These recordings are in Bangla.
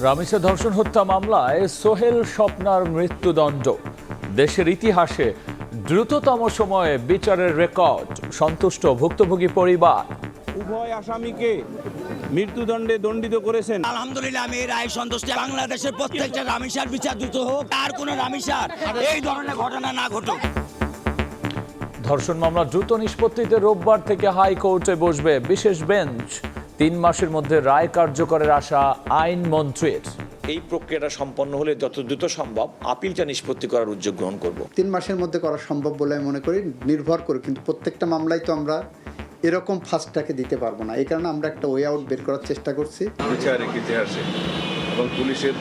রামিসা ধর্ষণ হত্যা মামলায় সোহেল স্বপ্নার মৃত্যুদণ্ড। দেশের ইতিহাসে দ্রুততম সময়ে বিচারের রেকর্ড, সন্তুষ্ট ভুক্তভোগী পরিবার। উভয় আসামিকে মৃত্যুদণ্ডে দণ্ডিত করেছেন। আলহামদুলিল্লাহ, আমি এই রায় সন্তুষ্ট। বাংলাদেশের প্রত্যেকটা রামিসার বিচার দ্রুত হোক, আর কোন রামিসার এই ধরনের ঘটনা না ঘটুক। ধর্ষণ মামলা দ্রুত নিষ্পত্তিতে রোববার থেকে হাইকোর্টে বসবে বিশেষ বেঞ্চ। 3 মাসের মধ্যে রায় কার্যকরের আশা আইনমন্ত্রীর। এই প্রক্রিয়াটা সম্পন্ন হলে যত দ্রুত সম্ভব আপিলটা নিষ্পত্তি করার উদ্যোগ গ্রহণ করব। 3 মাসের মধ্যে করা সম্ভব বলে আমি মনে করি। নির্ভর করে, কিন্তু প্রত্যেকটা মামলায় তো আমরা এরকম ফাস্টটাকে দিতে পারবো না। এই কারণে আমরা একটা ওয়ে আউট বের করার চেষ্টা করছি। বিচারিক ইতিহাসে এবং পুলিশের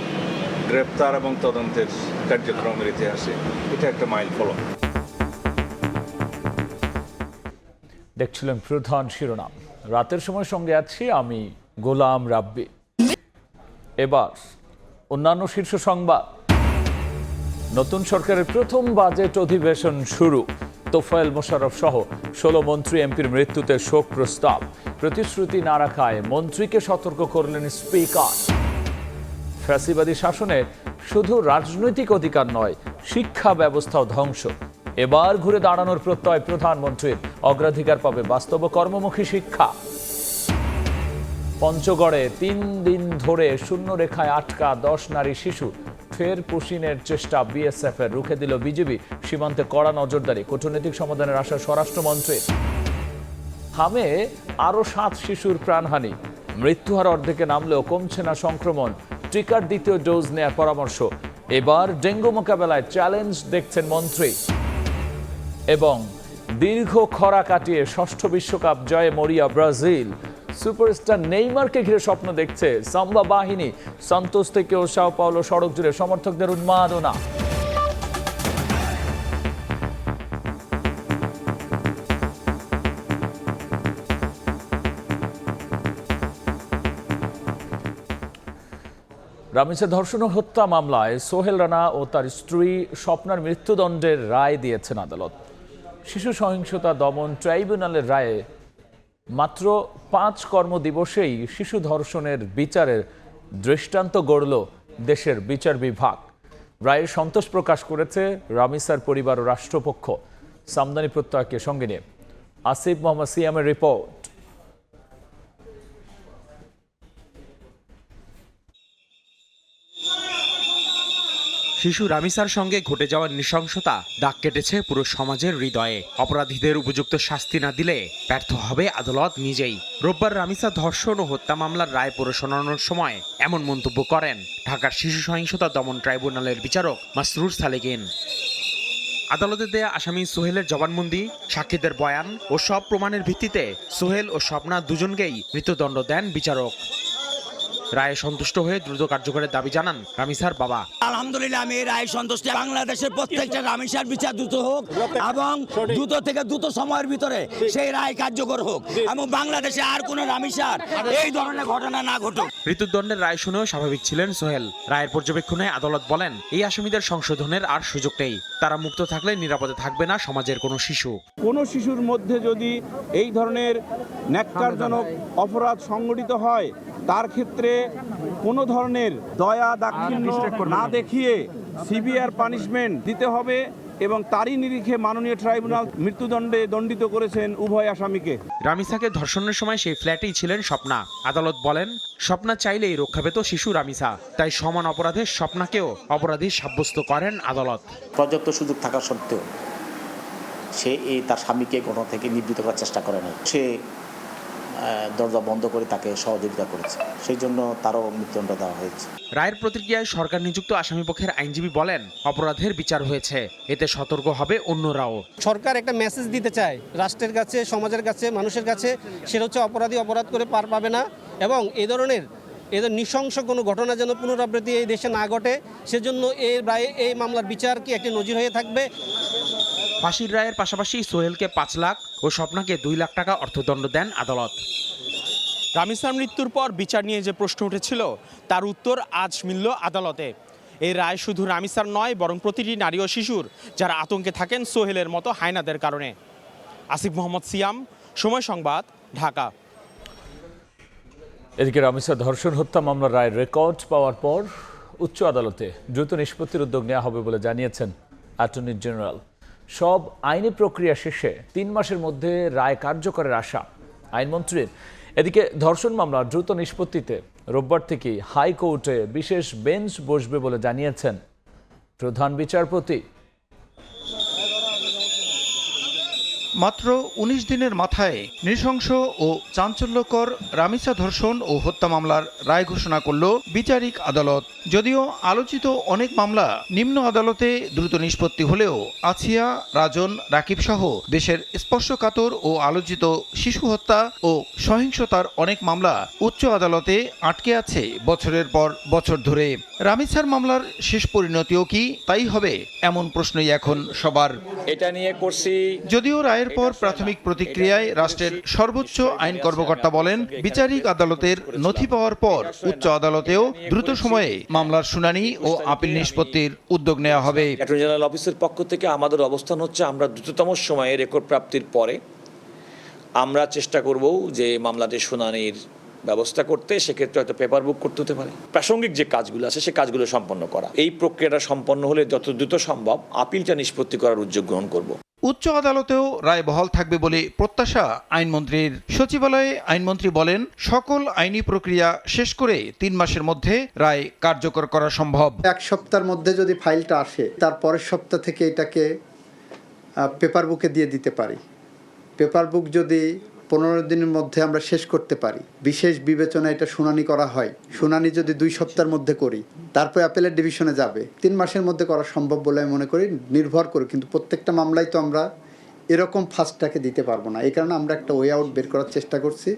গ্রেপ্তার এবং তদন্তের কার্যক্রমের ইতিহাসে এটা একটা মাইল ফলক। দেখছিলেন প্রধান শিরোনাম। রাতের সময় সঙ্গে আছি আমি গোলাম রাব্বি। এবার অন্যান্য শীর্ষ সংবাদ। নতুন সরকারের প্রথম বাজেট অধিবেশন শুরু। তোফায়েল মোশাররফ সহ 16 মন্ত্রী এমপির মৃত্যুতে শোক প্রস্তাব। প্রতিশ্রুতি না রাখায় মন্ত্রীকে সতর্ক করলেন স্পিকার। ফ্যাসিবাদী শাসনে শুধু রাজনৈতিক অধিকার নয়, শিক্ষা ব্যবস্থাও ধ্বংস। এবার ঘুরে দাঁড়ানোর প্রত্যয় প্রধানমন্ত্রীর। অগ্রাধিকার পাবে বাস্তব কর্মমুখী শিক্ষা। পঞ্চগড়ে 3 দিন ধরে শূন্য রেখায় আটকা 10 নারী শিশু। ফের পুশিনের চেষ্টা বিএসএফ এর, রুখে দিল বিজিবি। সীমান্তে কড়া নজরদারি, কূটনৈতিক সমাধানের আশা স্বরাষ্ট্রমন্ত্রী। হামে আরও 7 শিশুর প্রাণহানি। মৃত্যুহার অর্ধেকে নামলেও কমছে না সংক্রমণ। টিকার দ্বিতীয় ডোজ নেওয়ার পরামর্শ। এবার ডেঙ্গু মোকাবেলায় চ্যালেঞ্জ দেখছেন মন্ত্রী। এবং দীর্ঘ খরা কাটিয়ে 6ষ্ঠ বিশ্বকাপ জয়ে মরিয়া ব্রাজিল। সুপারস্টার নেইমারকে ঘিরে স্বপ্ন দেখছে সাম্বা বাহিনী। সান্তোস থেকে সাও পাওলো সড়ক জুড়ে সমর্থকদের উন্মাদনা। রামিসা ধর্ষণ ও হত্যা মামলায় সোহেল রানা ও তার স্ত্রী স্বপ্নার মৃত্যুদণ্ডের রায় দিয়েছেন আদালত। শিশু সহিংসতা দমন ট্রাইব্যুনালের রায়ে মাত্র 5 কর্মদিবসেই শিশু ধর্ষণের বিচারের দৃষ্টান্ত গড়ল দেশের বিচার বিভাগ। রায়ে সন্তোষ প্রকাশ করেছে রামিসার পরিবার ও রাষ্ট্রপক্ষ। সামদানি প্রত্যয়কে সঙ্গে নিয়ে আসিফ মোহাম্মদ সিয়ামের রিপোর্ট। শিশু রামিসার সঙ্গে ঘটে যাওয়া নৃশংসতা দাগ কেটেছে পুরো সমাজের হৃদয়ে। অপরাধীদের উপযুক্ত শাস্তি না দিলে ব্যর্থ হবে আদালত নিজেই। রোববার রামিসা ধর্ষণ ও হত্যা মামলার রায় পড়ে শোনানোর সময় এমন মন্তব্য করেন ঢাকার শিশু সহিংসতা দমন ট্রাইব্যুনালের বিচারক মাসরুর সালেকিন। আদালতে দেয়া আসামি সোহেলের জবানবন্দি, সাক্ষীদের বয়ান ও সব প্রমাণের ভিত্তিতে সোহেল ও স্বপ্না দুজনকেই মৃত্যুদণ্ড দেন বিচারক। রায়ে সন্তুষ্ট হয়ে দ্রুত কার্যকরের দাবি জানান রামিসার বাবা। আলহামদুলিল্লাহ, আমি এই রায় সন্তুষ্ট। বাংলাদেশের প্রত্যেকটা রামিসার বিচার দ্রুত হোক এবং দ্রুত থেকে দ্রুত সময়ের ভিতরে সেই রায় কার্যকর হোক এবং বাংলাদেশে আর কোন রামিসার এই ধরনের ঘটনা না ঘটুক। মৃত্যুদণ্ডের রায় শুনেও স্বাভাবিক ছিলেন সোহেল। রায়ের পর্যবেক্ষণে আদালত বলেন, এই আসামিদের সংশোধনের আর সুযোগ নেই। তারা মুক্ত থাকলে নিরাপদে থাকবে না সমাজের কোনো শিশু। কোনো শিশুর মধ্যে যদি এই ধরনের ন্যাক্কারজনক অপরাধ সংঘটিত হয়, তার ক্ষেত্রে কোনো ধরনের দয়া দাক্ষিণ্য না দেখিয়ে সিভিয়ার পানিশমেন্ট দিতে হবে এবং তারই নিরিখে মাননীয় ট্রাইব্যুনাল মৃত্যুদণ্ডে দণ্ডিত করেছেন উভয় আসামিকে। রামিসাকে ধর্ষণের সময় সেই ফ্ল্যাটেই ছিলেন স্বপ্না। আদালত বলেন, স্বপ্না চাইলেই রক্ষা পেত শিশু রামিসা। তাই সমান অপরাধে স্বপ্নাকেও অপরাধী সাব্যস্ত করেন আদালত। পর্যাপ্ত সুযোগ থাকা সত্ত্বেও সে তার স্বামীকে ঘটনা থেকে নিবৃত্ত করার চেষ্টা করে নাই। সে দরজা বন্ধ করে তাকে সহযোগিতা করেছে, সেই জন্য তারও মৃত্যুদণ্ড দেওয়া হয়েছে। রায়ের প্রতিক্রিয়ায় সরকার নিযুক্ত আসামিপক্ষের আইনজীবী বলেন, অপরাধের বিচার হয়েছে, এতে সতর্ক হবে অন্যরাও। সরকার একটা মেসেজ দিতে চায় রাষ্ট্রের কাছে, সমাজের কাছে, মানুষের কাছে। সেটা হচ্ছে অপরাধী অপরাধ করে পার পাবে না এবং এদের নৃশংস কোনো ঘটনা যেন পুনরাবৃত্তি এই দেশে না ঘটে, সেজন্য এই মামলার বিচার কি একটি নজির হয়ে থাকবে। ফাঁসির রায়ের পাশাপাশি সোহেলকে 5 লাখ ও স্বপ্নাকে 2 লাখ টাকা অর্থদণ্ড দেন আদালত। রামিসার মৃত্যুর পর বিচার নিয়ে যে প্রশ্ন উঠেছিল তার উত্তর আজ মিলল আদালতে। এই রায় শুধু রামিসার নয়, বরং প্রতিটি নারী ও শিশুর যারা আতঙ্কে থাকেন সোহেলের মতো হায়নাদের কারণে। আসিফ মোহাম্মদ সিয়াম, সময় সংবাদ, ঢাকা। এদিকে রামিসা ধর্ষণ হত্যা মামলার রায়ের রেকর্ড পাওয়ার পর উচ্চ আদালতে দ্রুত নিষ্পত্তির উদ্যোগ নেওয়া হবে বলে জানিয়েছেন অ্যাটর্নি জেনারেল। সব আইনি প্রক্রিয়া শেষে 3 মাসের মধ্যে রায় কার্যকরের আশা আইনমন্ত্রীর। এদিকে ধর্ষণ মামলার দ্রুত নিষ্পত্তিতে রোববার থেকে হাইকোর্টে বিশেষ বেঞ্চ বসবে বলে জানিয়েছেন প্রধান বিচারপতি। মাত্র ১৯ দিনের মাথায় নৃশংস ও চাঞ্চল্যকর রামিসা ধর্ষণ ও হত্যা মামলার রায় ঘোষণা করল বিচারিক আদালত। যদিও আলোচিত অনেক মামলা নিম্ন আদালতে দ্রুত নিষ্পত্তি হলেও আসিয়া, রাজন, রাকিব সহ দেশের স্পর্শকাতর ও আলোচিত শিশু হত্যা ও সহিংসতার অনেক মামলা উচ্চ আদালতে আটকে আছে বছরের পর বছর ধরে। রামিসার মামলার শেষ পরিণতিও কি তাই হবে, এমন প্রশ্নই এখন সবার। এটা নিয়ে করছি। যদিও রায়ের পর প্রাথমিক প্রতিক্রিয়ায় রাষ্ট্রের সর্বোচ্চ আইন কর্মকর্তা বলেন, বিচারিক আদালতের নথি পাওয়ার পর উচ্চ আদালতেও দ্রুত সময়ে মামলার শুনানি ও আপিল নিষ্পত্তির উদ্যোগ নেওয়া হবে। অ্যাটর্নি জেনারেল অফিসের পক্ষ থেকে আমাদের অবস্থান হচ্ছে, আমরা দ্রুততম সময়ে রেকর্ড প্রাপ্তির পরে আমরা চেষ্টা করব যে মামলাটির শুনানির ব্যবস্থা করতে। সেক্ষেত্রে হয়তো পেপার বুক করতে হতে পারে, প্রাসঙ্গিক যে কাজগুলো আছে সে কাজগুলো সম্পন্ন করা। এই প্রক্রিয়াটা সম্পন্ন হলে যত দ্রুত সম্ভব আপিলটা নিষ্পত্তি করার উদ্যোগ গ্রহণ করব। উচ্চ আদালতেও রায় বহাল থাকবে বলে প্রত্যাশা আইনমন্ত্রীর। সচিবালয়ে আইনমন্ত্রী বলেন, সকল আইনি প্রক্রিয়া শেষ করে 3 মাসের মধ্যে রায় কার্যকর করা সম্ভব। 1 সপ্তাহের মধ্যে যদি ফাইলটা আসে, তার পরের সপ্তাহ থেকে এটাকে পেপার বুকে দিয়ে দিতে পারি। পেপার বুক যদি 15 দিনের মধ্যে আমরা শেষ করতে পারি, বিশেষ বিবেচনা এটা শুনানি করা হয়, শুনানি যদি 2 সপ্তাহের মধ্যে করি, তারপর অ্যাপেলের ডিভিশনে যাবে, 3 মাসের মধ্যে করা সম্ভব বলে আমি মনে করি। নির্ভর করে, কিন্তু প্রত্যেকটা মামলায় তো আমরা এরকম ফাস্টটাকে দিতে পারবো না। এই কারণে আমরা একটা ওয়ে আউট বের করার চেষ্টা করছি,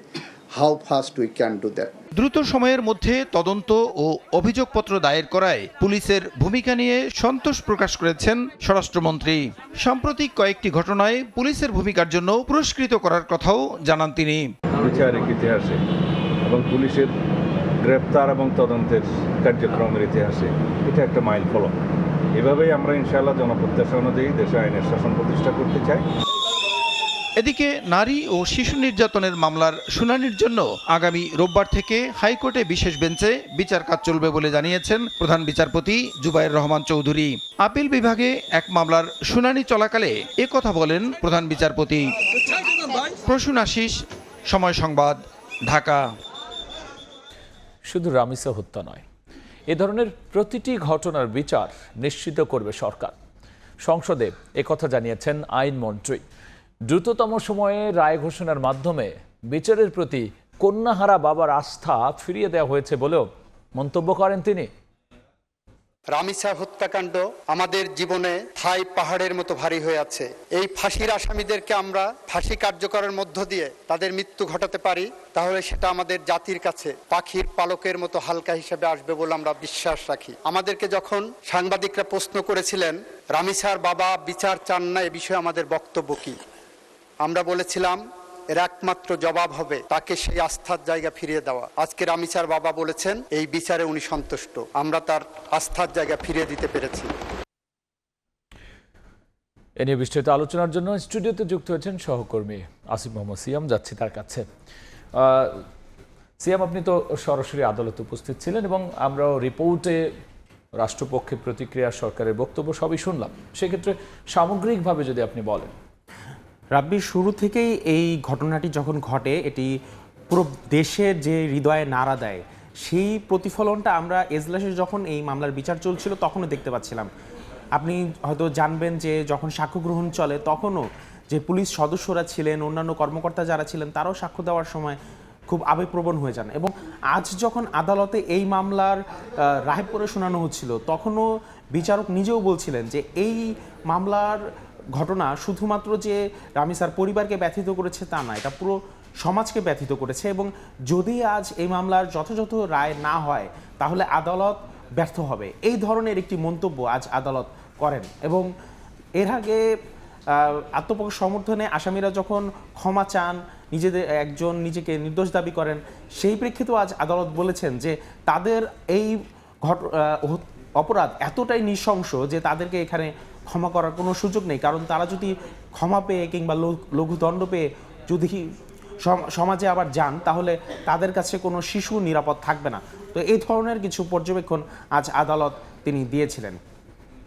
how fast we can do that. দ্রুত সময়ের মধ্যে তদন্ত ও অভিযোগপত্র দায়ের করায় পুলিশের ভূমিকা নিয়ে সন্তোষ প্রকাশ করেছেন স্বরাষ্ট্রমন্ত্রী। সাম্প্রতিক কয়েকটি ঘটনায় পুলিশের ভূমিকার জন্য পুরস্কৃত করার কথাও জানান তিনি। বিচারিক ইতিহাসে এবং পুলিশের গ্রেপ্তার এবং তদন্তের কার্যক্রমের ইতিহাসে এটা একটা মাইল ফলক। এভাবেই আমরা ইনশাআল্লাহ জনপ্রত্যাশা অনুযায়ী দেশে আইনের শাসন প্রতিষ্ঠা করতে চাই। এদিকে নারী ও শিশু নির্যাতনের মামলার শুনানির জন্য আগামী রোববার থেকে হাইকোর্টে বিশেষ বেঞ্চে বিচার কাজ চলবে বলে জানিয়েছেন প্রধান বিচারপতি জুবায়ের রহমান চৌধুরী। আপিল বিভাগে এক মামলার শুনানি চলাকালে একথা বলেন প্রধান বিচারপতি। প্রসূন আশিস, সময় সংবাদ, ঢাকা। শুধু রামিসা হত্যা নয়, এ ধরনের প্রতিটি ঘটনার বিচার নিশ্চিত করবে সরকার। সংসদে একথা জানিয়েছেন আইনমন্ত্রী। দ্রুততম সময়ে রায় ঘোষণার মাধ্যমে বিচারের প্রতি কন্যাহারা বাবার আস্থা ফিরিয়ে দেওয়া হয়েছে বলেও মন্তব্য করেন তিনি। রামিসা হত্যাকাণ্ড আমাদের জীবনে ঠাই পাহাড়ের মতো ভারী হয়ে আছে। এই ফাঁসির আসামিদেরকে আমরা ফাঁসি কার্যকরের মধ্য দিয়ে তাদের মৃত্যু ঘটাতে পারি, তাহলে সেটা আমাদের জাতির কাছে পাখির পালকের মতো হালকা হিসেবে আসবে বলে আমরা বিশ্বাস রাখি। আমাদেরকে যখন সাংবাদিকরা প্রশ্ন করেছিলেন রামিসার বাবা বিচার চান না, এ বিষয়ে আমাদের বক্তব্য কি, আমরা বলেছিলাম এর একমাত্র জবাব হবে তাকে সেই আস্থার জায়গা ফিরিয়ে দেওয়া। আজকে রামিসার বাবা বলেছেন এই বিচারে উনি সন্তুষ্ট, আমরা তার আস্থার জায়গা ফিরিয়ে দিতে পেরেছি। এ নিয়ে বিস্তারিত আলোচনার জন্য স্টুডিওতে যুক্ত হয়েছেন সহকর্মী আসিফ মোহাম্মদ সিয়াম। যাচ্ছি তার কাছে। সিয়াম, আপনি তো সরাসরি আদালতে উপস্থিত ছিলেন এবং আমরাও রিপোর্টে রাষ্ট্রপক্ষের প্রতিক্রিয়া, সরকারের বক্তব্য সবই শুনলাম। সেক্ষেত্রে সামগ্রিকভাবে যদি আপনি বলেন। রাব্বি, শুরু থেকেই এই ঘটনাটি যখন ঘটে এটি পুরো দেশের যে হৃদয়ে নাড়া দেয়, সেই প্রতিফলনটা আমরা এজলাসে যখন এই মামলার বিচার চলছিল তখনও দেখতে পাচ্ছিলাম। আপনি হয়তো জানবেন যে যখন সাক্ষ্য গ্রহণ চলে তখনও যে পুলিশ সদস্যরা ছিলেন, অন্যান্য কর্মকর্তা যারা ছিলেন, তারাও সাক্ষ্য দেওয়ার সময় খুব আবেগপ্রবণ হয়ে যান। এবং আজ যখন আদালতে এই মামলার রায় পড়ে শোনানো হচ্ছিল তখনও বিচারক নিজেও বলছিলেন যে এই মামলার ঘটনা শুধুমাত্র যে রামিসার পরিবারকে ব্যথিত করেছে তা না, এটা পুরো সমাজকে ব্যথিত করেছে। এবং যদি আজ এই মামলার যথাযথ রায় না হয় তাহলে আদালত ব্যর্থ হবে, এই ধরনের একটি মন্তব্য আজ আদালত করেন। এবং এর আগে আত্মপক্ষ সমর্থনে আসামিরা যখন ক্ষমা চান, নিজেকে নির্দোষ দাবি করেন, সেই প্রেক্ষিতেও আজ আদালত বলেছেন যে তাদের এই অপরাধ এতটাই নৃশংস যে তাদেরকে এখানে ক্ষমা করার কোনো সুযোগ নেই। কারণ তারা যদি ক্ষমা পেয়ে কিংবা লঘুদণ্ড পেয়ে যদি সমাজে আবার যান, তাহলে তাদের কাছে কোনো শিশু নিরাপদ থাকবে না। তো এই ধরনের কিছু পর্যবেক্ষণ আজ আদালত তিনি দিয়েছিলেন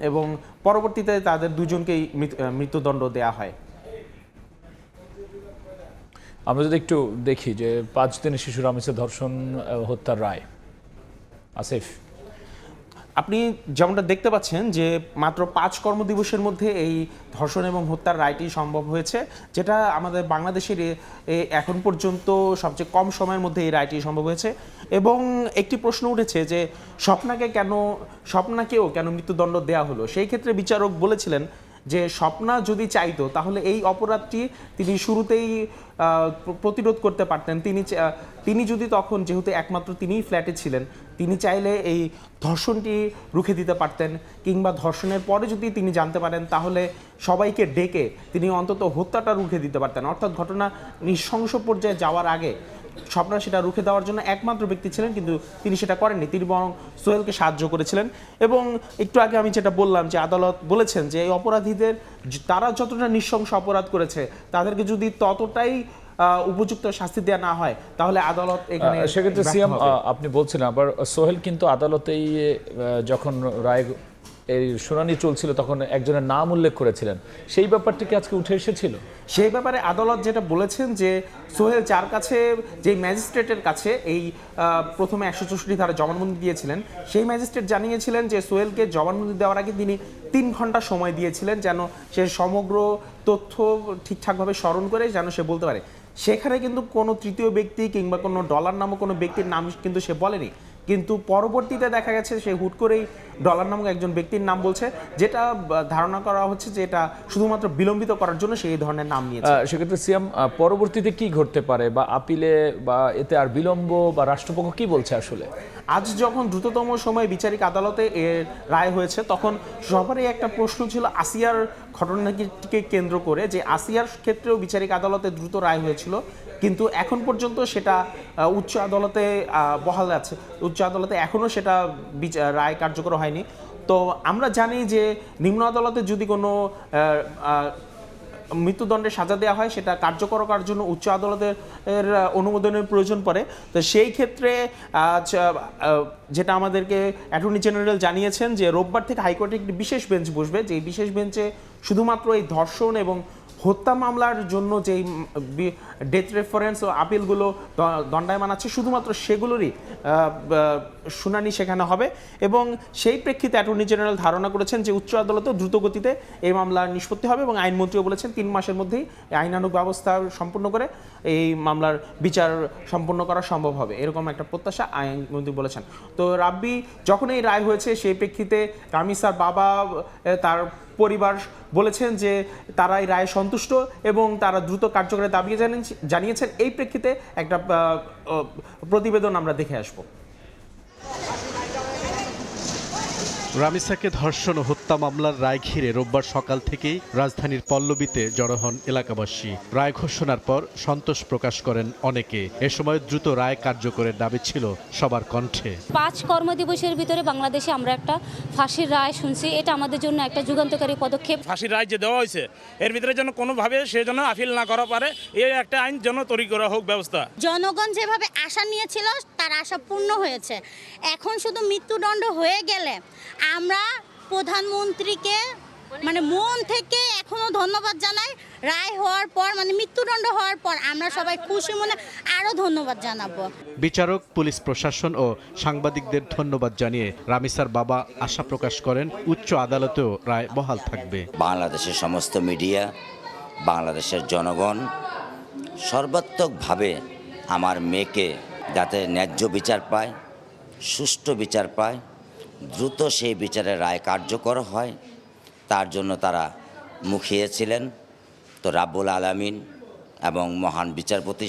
এবং পরবর্তীতে তাদের দুজনকেই মৃত্যুদণ্ড দেয়া হয়। আমরা যদি একটু দেখি যে 5 দিনের শিশু রামিসা ধর্ষণ হত্যার রায়, আসিফ, আপনি যেমনটা দেখতে পাচ্ছেন যে মাত্র 5 কর্মদিবসের মধ্যে এই ধর্ষণ এবং হত্যার রায়টি সম্ভব হয়েছে, যেটা আমাদের বাংলাদেশের এখন পর্যন্ত সবচেয়ে কম সময়ের মধ্যে এই রায়টি সম্ভব হয়েছে। এবং একটি প্রশ্ন উঠেছে যে স্বপ্নাকেও কেন মৃত্যুদণ্ড দেওয়া হলো। সেই ক্ষেত্রে বিচারক বলেছিলেন যে স্বপ্না যদি চাইতো তাহলে এই অপরাধটি তিনি শুরুতেই প্রতিরোধ করতে পারতেন। তিনি যদি তখন, যেহেতু একমাত্র তিনিই ফ্ল্যাটে ছিলেন, তিনি চাইলে এই ধর্ষণটি রুখে দিতে পারতেন, কিংবা ধর্ষণের পরে যদি তিনি জানতে পারেন তাহলে সবাইকে ডেকে তিনি অন্তত হত্যাটা রুখে দিতে পারতেন। অর্থাৎ ঘটনা নৃশংস পর্যায়ে যাওয়ার আগে স্বপ্না সেটা রুখে দেওয়ার জন্য একমাত্র ব্যক্তি ছিলেন, কিন্তু তিনি সেটা করেননি। তিনি বরং সোহেলকে সাহায্য করেছিলেন। এবং একটু আগে আমি যেটা বললাম যে আদালত বলেছেন যে এই অপরাধীদের, তারা যতটা নৃশংস অপরাধ করেছে তাদেরকে যদি ততটাই উপযুক্ত শাস্তি দেওয়া না হয় তাহলে আদালত এখানে সেক্ষেত্রে সিয়াম আপনি বলছিলেন আবার সোহেল কিন্তু আদালতেই যখন রায় এই শুনানি চলছিল তখন একজনের নাম উল্লেখ করেছিলেন, সেই ব্যাপারটি কি আজকে উঠে এসেছিল? সেই ব্যাপারে আদালত যেটা বলেছেন যে সোহেল যার কাছে, যে ম্যাজিস্ট্রেটের কাছে এই প্রথমে 164 ধারা জবানবন্দি দিয়েছিলেন, সেই ম্যাজিস্ট্রেট জানিয়েছিলেন যে সোহেলকে জবানবন্দি দেওয়ার আগে তিনি 3 ঘন্টা সময় দিয়েছিলেন যেন সে সমগ্র তথ্য ঠিকঠাকভাবে স্মরণ করে যেন সে বলতে পারে। সেখানে কিন্তু কোনো তৃতীয় ব্যক্তি কিংবা কোনো ডলার নামক কোনো ব্যক্তির নাম কিন্তু সে বলেনি, কিন্তু পরবর্তীতে দেখা গেছে সে হুট করেই ডলার নামক একজন ব্যক্তির নাম বলছে, যেটা ধারণা করা হচ্ছে যে এটা শুধুমাত্র বিলম্বিত করার জন্য সেই ধরনের নাম নিয়েছে। সেক্ষেত্রে সিয়াম পরবর্তীতে কি ঘটতে পারে, বা আপিলে বা এতে আর বিলম্ব, বা রাষ্ট্রপক্ষ কি বলছে আসলে? আজ যখন দ্রুততম সময়ে বিচারিক আদালতে এর রায় হয়েছে তখন সবারই একটা প্রশ্ন ছিল আসিয়ার ঘটনাটিকে কেন্দ্র করে, যে আসিয়ার ক্ষেত্রেও বিচারিক আদালতে দ্রুত রায় হয়েছিল, কিন্তু এখন পর্যন্ত সেটা উচ্চ আদালতে বহাল আছে। উচ্চ আদালতে এখনও সেটা রায় কার্যকর হয়নি। তো আমরা জানি যে নিম্ন আদালতে যদি কোনো মৃত্যুদণ্ডের সাজা দেওয়া হয় সেটা কার্যকর করার জন্য উচ্চ আদালতের অনুমোদনের প্রয়োজন পড়ে। তো সেই ক্ষেত্রে যেটা আমাদেরকে অ্যাটর্নি জেনারেল জানিয়েছেন যে রোববার থেকে হাইকোর্টে একটি বিশেষ বেঞ্চ বসবে, যে বিশেষ বেঞ্চে শুধুমাত্র এই ধর্ষণ এবং হত্যা মামলার জন্য যেই ডেথ রেফারেন্স ও আপিলগুলো দণ্ডায়মান আছে শুধুমাত্র সেগুলোরই শুনানি সেখানে হবে। এবং সেই প্রেক্ষিতে অ্যাটর্নি জেনারেল ধারণা করেছেন যে উচ্চ আদালতে দ্রুতগতিতে এই মামলার নিষ্পত্তি হবে এবং আইনমন্ত্রীও বলেছেন 3 মাসের মধ্যেই আইনানুগ ব্যবস্থা সম্পূর্ণ করে এই মামলার বিচার সম্পন্ন করা সম্ভব হবে, এরকম একটা প্রত্যাশা আইনমন্ত্রী বলেছেন। তো রাব্বি যখন এই রায় হয়েছে সেই প্রেক্ষিতে রামিসার বাবা, তার পরিবার বলেছেন যে তারা এই রায়ে সন্তুষ্ট এবং তারা দ্রুত কার্যকরের দাবি জানিয়েছেন। এই প্রেক্ষিতে একটা প্রতিবেদন আমরা দেখে আসব। রামিসাকে ধর্ষণ ও হত্যা মামলার রায় ঘিরে রোববার সকাল থেকেই রাজধানীর পল্লবীতে জড়ো হন এলাকাবাসী। রায় ঘোষণার পর সন্তোষ প্রকাশ করেন অনেকে। এ সময় দ্রুত রায় কার্যকরের দাবি ছিল সবার কণ্ঠে। 5 কর্মদিবসের ভিতরে বাংলাদেশে আমরা একটা ফাঁসির রায় শুনছি, এটা আমাদের জন্য একটা যুগান্তকারী পদক্ষেপ। ফাঁসির রায় যে দেওয়া হয়েছে এর ভিতরে যেন কোনোভাবে সে যেন আপিল না করা পারে, এই একটা আইন যেন তৈরি করা হোক ব্যবস্থা। জনগণ যেভাবে আশা নিয়েছিল তার আশা পূর্ণ হয়েছে। এখন শুধু মৃত্যুদণ্ড হয়ে গেলে আমরা প্রধানমন্ত্রীকে মন থেকে এখনো ধন্যবাদ জানাই। রায় হওয়ার পর মৃত্যুদণ্ড হওয়ার পর আমরা সবাই খুশি মনে আরো ধন্যবাদ জানাবো। বিচারক, পুলিশ প্রশাসন ও সাংবাদিকদের ধন্যবাদ জানিয়ে রামিসার বাবা আশা প্রকাশ করেন উচ্চ আদালতেও রায় বহাল থাকবে। বাংলাদেশের সমস্ত মিডিয়া, বাংলাদেশের জনগণ সর্বাত্মকভাবে আমার মেয়েকে যাতে ন্যায্য বিচার পায়, সুষ্ঠু বিচার পায়, দ্রুত সেই বিচারের রায় কার্যকর হয়, তার জন্য তারা মুখিয়েছিলেন। তো রাব্বুল আলামিন এবং মহান বিচারপতি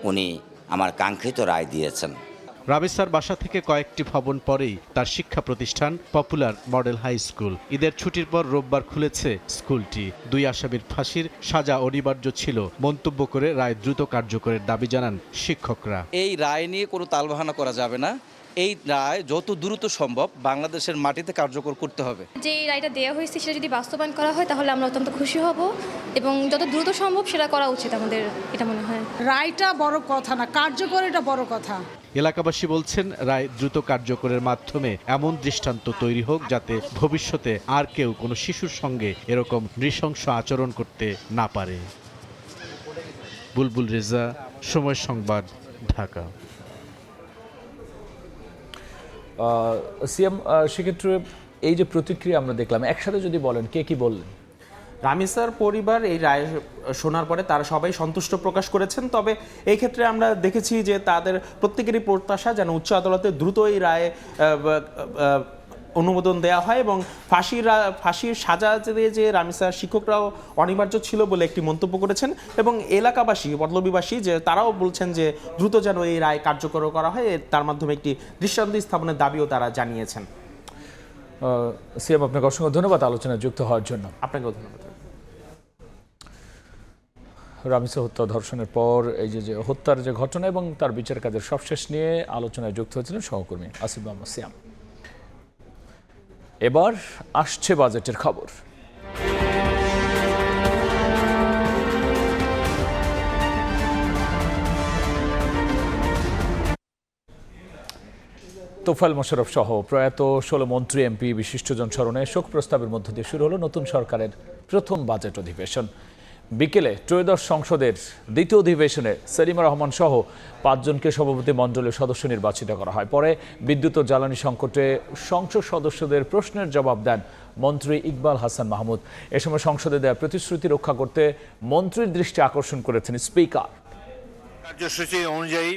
উনি আমার কাঙ্ক্ষিত রায় দিয়েছেন। রামিসার বাসা থেকে কয়েকটি ভবন পরেই তার শিক্ষা প্রতিষ্ঠান পপুলার মডেল হাই স্কুল। ঈদের ছুটির পর রোববার খুলেছে স্কুলটি। 2 আসামির ফাঁসির সাজা অনিবার্য ছিল মন্তব্য করে রায় দ্রুত কার্যকরের দাবি জানান শিক্ষকরা। এই রায় নিয়ে কোনো তালবাহানা করা যাবে না। এই রায় যত দ্রুত সম্ভব বাংলাদেশের মাটিতে কার্যকর করতে হবে। যে রায়টা দেওয়া হয়েছে সেটা যদি বাস্তবায়ন করা হয় তাহলে আমরা অত্যন্ত খুশি হব এবং যত দ্রুত সম্ভব সেটা করা উচিত আমাদের, এটা মনে হয়। রায়টা বড় কথা না, কার্যকর এটা বড় কথা। এলাকাবাসী বলছেন রায় দ্রুত কার্যকরের মাধ্যমে এমন দৃষ্টান্ত তৈরি হোক যাতে ভবিষ্যতে আর কেউ কোনো শিশুর সঙ্গে এরকম নৃশংস আচরণ করতে না পারে। বুলবুল রেজা, সময় সংবাদ, ঢাকা। সিএম, সেক্ষেত্রে এই যে প্রতিক্রিয়া আমরা দেখলাম, একসাথে যদি বলেন কে কি বললেন? রামিসার পরিবার এই রায় শোনার পরে তারা সবাই সন্তুষ্ট প্রকাশ করেছেন, তবে এই ক্ষেত্রে আমরা দেখেছি যে তাদের প্রত্যেকেরই প্রত্যাশা যেন উচ্চ আদালতে দ্রুত এই রায়ে অনুমোদন দেওয়া হয় এবং ফাঁসির সাজা দিয়ে যে রামিসার শিক্ষকরাও অনিবার্য ছিল বলে একটি মন্তব্য করেছেন এবং এলাকাবাসী পল্লবীবাসী যে তারাও বলছেন যে দ্রুত যেন এই রায় কার্যকর করা হয়, তার মাধ্যমে একটি দৃষ্টান্ত স্থাপনের দাবিও তারা জানিয়েছেন। সিএম, আপনাকে অসংখ্য ধন্যবাদ আলোচনায় যুক্ত হওয়ার জন্য। আপনাকেও ধন্যবাদ। রামিসা হত্যা ধর্ষণের পর এই যে হত্যার যে ঘটনা এবং তার বিচার কাজের সবশেষ নিয়ে আলোচনায় যুক্ত হয়েছিলেন সহকর্মী আসিফ মোহাম্মদ সিয়াম। এবার আসছে বাজেটের খবর। তোফায়েল মোশাররফ সহ প্রয়াত 16 মন্ত্রী, এমপি, বিশিষ্টজন স্মরণে শোক প্রস্তাবের মধ্য দিয়ে শুরু হলো নতুন সরকারের প্রথম বাজেট অধিবেশন। বিকেলে ত্রয়োদশ সংসদের দ্বিতীয় অধিবেশনে সেলিমা রহমান সহ 5 জনকে সভাপতি মণ্ডলীর সদস্য নির্বাচিত করা হয়। পরে বিদ্যুৎ ও জ্বালানি সংকটে সংসদ সদস্যদের প্রশ্নের জবাব দেন মন্ত্রী ইকবাল হাসান মাহমুদ। এ সময় সংসদে দেওয়া প্রতিশ্রুতি রক্ষা করতে মন্ত্রীর দৃষ্টি আকর্ষণ করেছেন স্পিকার। কার্যসূচি অনুযায়ী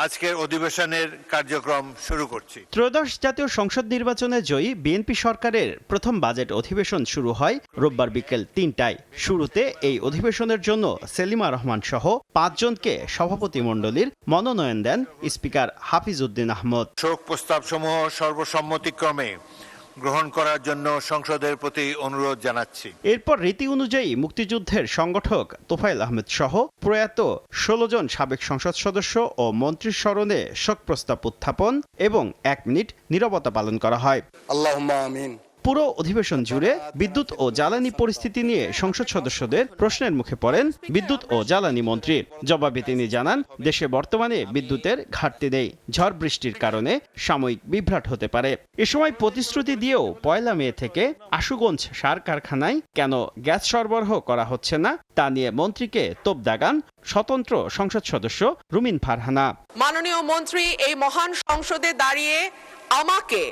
আজকের অধিবেশনের কার্যক্রম শুরু করছি। ত্রয়োদশ জাতীয় সংসদ নির্বাচনে জয়ী বিএনপি সরকারের প্রথম বাজেট অধিবেশন শুরু হয় রোববার বিকেল 3টায়। শুরুতে এই অধিবেশনের জন্য সেলিমা রহমান সহ 5 জনকে সভাপতি মণ্ডলীর মনোনয়ন দেন স্পিকার হাফিজ উদ্দিন আহমদ। শোক প্রস্তাবসমূহ সর্বসম্মতিক্রমে গ্রহণ করার জন্য সংসদের প্রতি অনুরোধ জানাচ্ছি। এরপর রীতি অনুযায়ী মুক্তিযুদ্ধের সংগঠক তোফায়েল আহমেদ সহ প্রয়াত 16 জন সাবেক সংসদ সদস্য ও মন্ত্রীর স্মরণে শোক প্রস্তাব উত্থাপন এবং 1 মিনিট নীরবতা পালন করা হয়। আল্লাহুম্মা আমিন। পুরো অধিবেশন জুড়ে বিদ্যুৎ ও জ্বালানি পরিস্থিতি নিয়ে সংসদ সদস্যদের প্রশ্নের মুখে পড়েন বিদ্যুৎ ও জ্বালানি মন্ত্রী। জবাবে তিনি জানান, দেশে বর্তমানে বিদ্যুতের ঘাটতি নেই, ঝড় বৃষ্টির কারণে সাময়িক বিভ্রাট হতে পারে। এ সময় প্রতিশ্রুতি দিয়েও 1 মে থেকে আশুগঞ্জ সার কারখানায় কেন গ্যাস সরবরাহ করা হচ্ছে না তা নিয়ে মন্ত্রীকে তোপ দাগান স্বতন্ত্র সংসদ সদস্য রুমিন ফারহানা। মাননীয় মন্ত্রী এই মহান সংসদে দাঁড়িয়ে আমাকে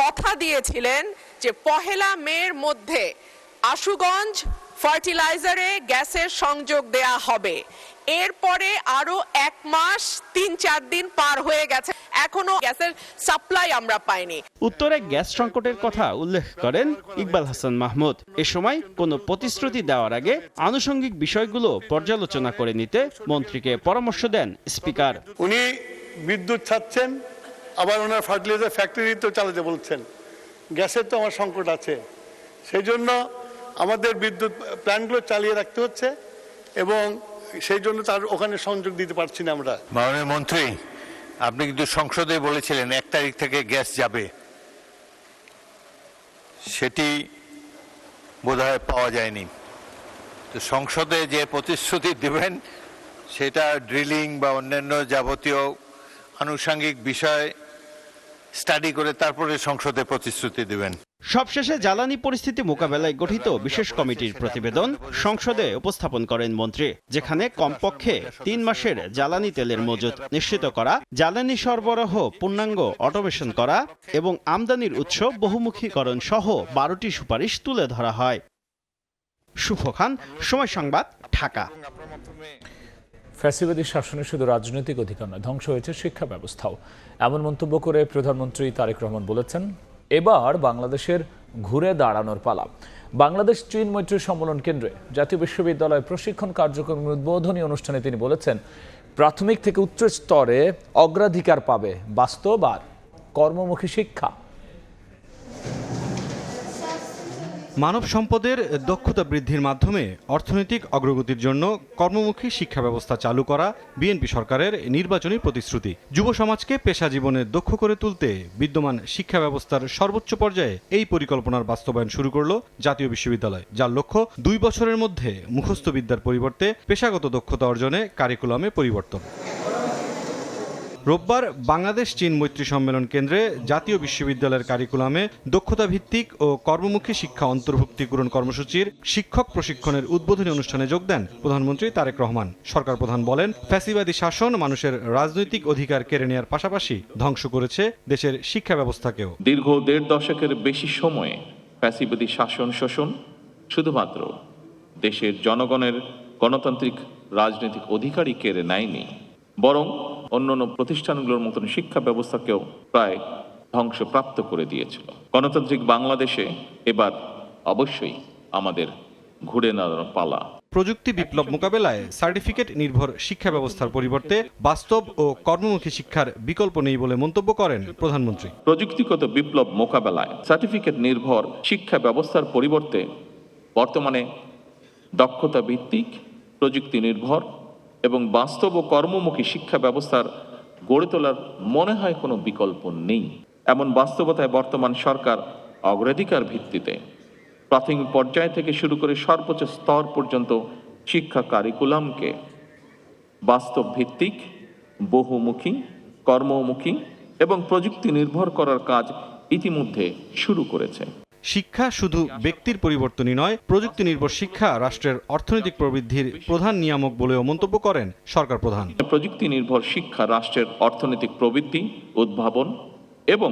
কথা দিয়েছিলেন যে 1 মের মধ্যে আশুগঞ্জ ফার্টিলাইজারে গ্যাসের সংযোগ দেয়া হবে। এরপরে আরো 1 মাস 3-4 দিন পার হয়ে গেছে, এখনো গ্যাসের সাপ্লাই আমরা পাইনি। উত্তরে গ্যাস সংকটের কথা উল্লেখ করেন ইকবাল হাসান মাহমুদ। এ সময় কোনো প্রতিশ্রুতি দেওয়ার আগে আনুষঙ্গিক বিষয়গুলো পর্যালোচনা করে নিতে মন্ত্রীকে পরামর্শ দেন স্পিকার। উনি বিদ্যুৎ ছাড়ছেন, আবার ওনার ফার্টিলাইজার ফ্যাক্টরি তো চালাতে বলছেন। গ্যাসের তো আমার সংকট আছে, সেই জন্য আমাদের বিদ্যুৎ প্ল্যান্টগুলো চালিয়ে রাখতে হচ্ছে এবং সেই জন্য তার ওখানে সংযোগ দিতে পারছি না আমরা। মাননীয় মন্ত্রী, আপনি কিন্তু সংসদে বলেছিলেন 1 তারিখ থেকে গ্যাস যাবে, সেটি বোধহয় পাওয়া যায়নি। তো সংসদে যে প্রতিশ্রুতি দেবেন সেটা ড্রিলিং বা অন্যান্য যাবতীয় আনুষঙ্গিক বিষয় স্টাডি করে তারপরে সংসদে প্রতিশ্রুতি দেবেন। সবশেষে জ্বালানি পরিস্থিতি মোকাবেলায় গঠিত বিশেষ কমিটির প্রতিবেদন সংসদে উপস্থাপন করেন মন্ত্রী, যেখানে কমপক্ষে 3 মাসের জ্বালানি তেলের মজুত নিশ্চিত করা, জ্বালানি সরবরাহ পূর্ণাঙ্গ অটোমেশন করা এবং আমদানির উৎস বহুমুখীকরণ সহ 12টি সুপারিশ তুলে ধরা হয়। শুভ খান, সময় সংবাদ, ঢাকা। ফ্যাসিবাদী শাসনে শুধু রাজনৈতিক অধিকার নয়, ধ্বংস হয়েছে শিক্ষা ব্যবস্থাও। এমন মন্তব্য করে প্রধানমন্ত্রী তারেক রহমান বলেছেন, এবার বাংলাদেশের ঘুরে দাঁড়ানোর পালা। বাংলাদেশ চীন মৈত্রী সম্মেলন কেন্দ্রে জাতীয় বিশ্ববিদ্যালয় প্রশিক্ষণ কার্যক্রমের উদ্বোধনী অনুষ্ঠানে তিনি বলেছেন, প্রাথমিক থেকে উচ্চ স্তরে অগ্রাধিকার পাবে বাস্তব আর কর্মমুখী শিক্ষা। মানব সম্পদের দক্ষতা বৃদ্ধির মাধ্যমে অর্থনৈতিক অগ্রগতির জন্য কর্মমুখী শিক্ষা ব্যবস্থা চালু করা বিএনপি সরকারের নির্বাচনী প্রতিশ্রুতি। যুব সমাজকে পেশা জীবনে দক্ষ করে তুলতে বিদ্যমান শিক্ষা ব্যবস্থার সর্বোচ্চ পর্যায়ে এই পরিকল্পনার বাস্তবায়ন শুরু করল জাতীয় বিশ্ববিদ্যালয়, যার লক্ষ্য 2 বছরের মধ্যে মুখস্থ বিদ্যার পরিবর্তে পেশাগত দক্ষতা অর্জনে কারিকুলামে পরিবর্তন। রোববার বাংলাদেশ চীন মৈত্রী সম্মেলন কেন্দ্রে জাতীয় বিশ্ববিদ্যালয়ের কারিকুলামে দক্ষতা ভিত্তিক ও কর্মমুখী শিক্ষা অন্তর্ভুক্তিকরণ কর্মসূচির শিক্ষক প্রশিক্ষণের উদ্বোধনী অনুষ্ঠানে যোগ দেন প্রধানমন্ত্রী তারেক রহমান। সরকার প্রধান বলেন, ফ্যাসিবাদী শাসন মানুষের রাজনৈতিক অধিকার কেড়ে নেওয়ার পাশাপাশি ধ্বংস করেছে দেশের শিক্ষা ব্যবস্থাকেও। দীর্ঘ 1.5 দশকের বেশি সময়ে ফ্যাসিবাদী শাসন শোষণ শুধুমাত্র দেশের জনগণের গণতান্ত্রিক রাজনৈতিক অধিকারই কেড়ে নেয়নি, বরং অন্যান্য প্রতিষ্ঠানগুলোর মতন শিক্ষা ব্যবস্থাকেও প্রায় ধ্বংসপ্রাপ্ত করে দিয়েছিল। গণতান্ত্রিক বাংলাদেশে এবার অবশ্যই আমাদের ঘুরে দাঁড়ানোর পালা। প্রযুক্তি বিপ্লব মোকাবেলায় সার্টিফিকেট নির্ভর শিক্ষা ব্যবস্থার পরিবর্তে বাস্তব ও কর্মমুখী শিক্ষার বিকল্প নেই বলে মন্তব্য করেন প্রধানমন্ত্রী। প্রযুক্তিগত বিপ্লব মোকাবেলায় সার্টিফিকেট নির্ভর শিক্ষা ব্যবস্থার পরিবর্তে বর্তমানে দক্ষতা ভিত্তিক, প্রযুক্তি নির্ভর এবং বাস্তব ও কর্মমুখী শিক্ষা ব্যবস্থার গড়ে তোলার মনে হয় কোনো বিকল্প নেই। এমন বাস্তবতায় বর্তমান সরকার অগ্রাধিকার ভিত্তিতে প্রাথমিক পর্যায় থেকে শুরু করে সর্বোচ্চ স্তর পর্যন্ত শিক্ষা কারিকুলামকে বাস্তব ভিত্তিক, বহুমুখী, কর্মমুখী এবং প্রযুক্তি নির্ভর করার কাজ ইতিমধ্যে শুরু করেছে। শিক্ষা শুধু ব্যক্তির পরিবর্তনই নয়, প্রযুক্তি নির্ভর শিক্ষা রাষ্ট্রের অর্থনৈতিক প্রবৃদ্ধির প্রধান নিয়ামক বলেও মন্তব্য করেন সরকার প্রধান। প্রযুক্তি নির্ভর শিক্ষা রাষ্ট্রের অর্থনৈতিক প্রবৃদ্ধি, উদ্ভাবন এবং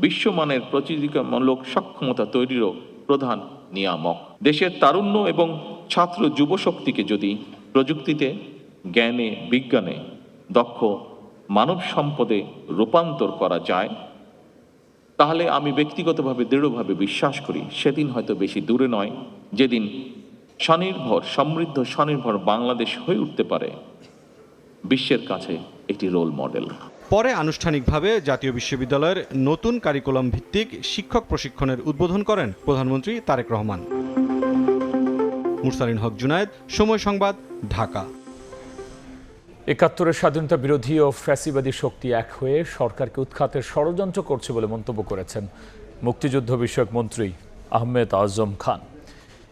বিশ্বমানের প্রতিযোগিতামূলক সক্ষমতা তৈরিরও প্রধান নিয়ামক। দেশের তারুণ্য এবং ছাত্র যুব শক্তিকে যদি প্রযুক্তিতে, জ্ঞানে, বিজ্ঞানে দক্ষ মানব সম্পদে রূপান্তর করা যায়, তাহলে আমি ব্যক্তিগতভাবে দৃঢ়ভাবে বিশ্বাস করি সেদিন হয়তো বেশি দূরে নয় যেদিন স্বনির্ভর, সমৃদ্ধ, স্বনির্ভর বাংলাদেশ হয়ে উঠতে পারে বিশ্বের কাছে একটি রোল মডেল। পরে আনুষ্ঠানিকভাবে জাতীয় বিশ্ববিদ্যালয়ের নতুন কারিকুলাম ভিত্তিক শিক্ষক প্রশিক্ষণের উদ্বোধন করেন প্রধানমন্ত্রী তারেক রহমান। মুরসালিন হক জুনায়েদ, সময় সংবাদ, ঢাকা। ৭১-এর স্বাধীনতা বিরোধী ও ফ্যাসিবাদী শক্তি এক হয়ে সরকারকে উৎখাতের ষড়যন্ত্র করছে বলে মন্তব্য করেছেন মুক্তিযুদ্ধ বিষয়ক মন্ত্রী আহমেদ আজম খান।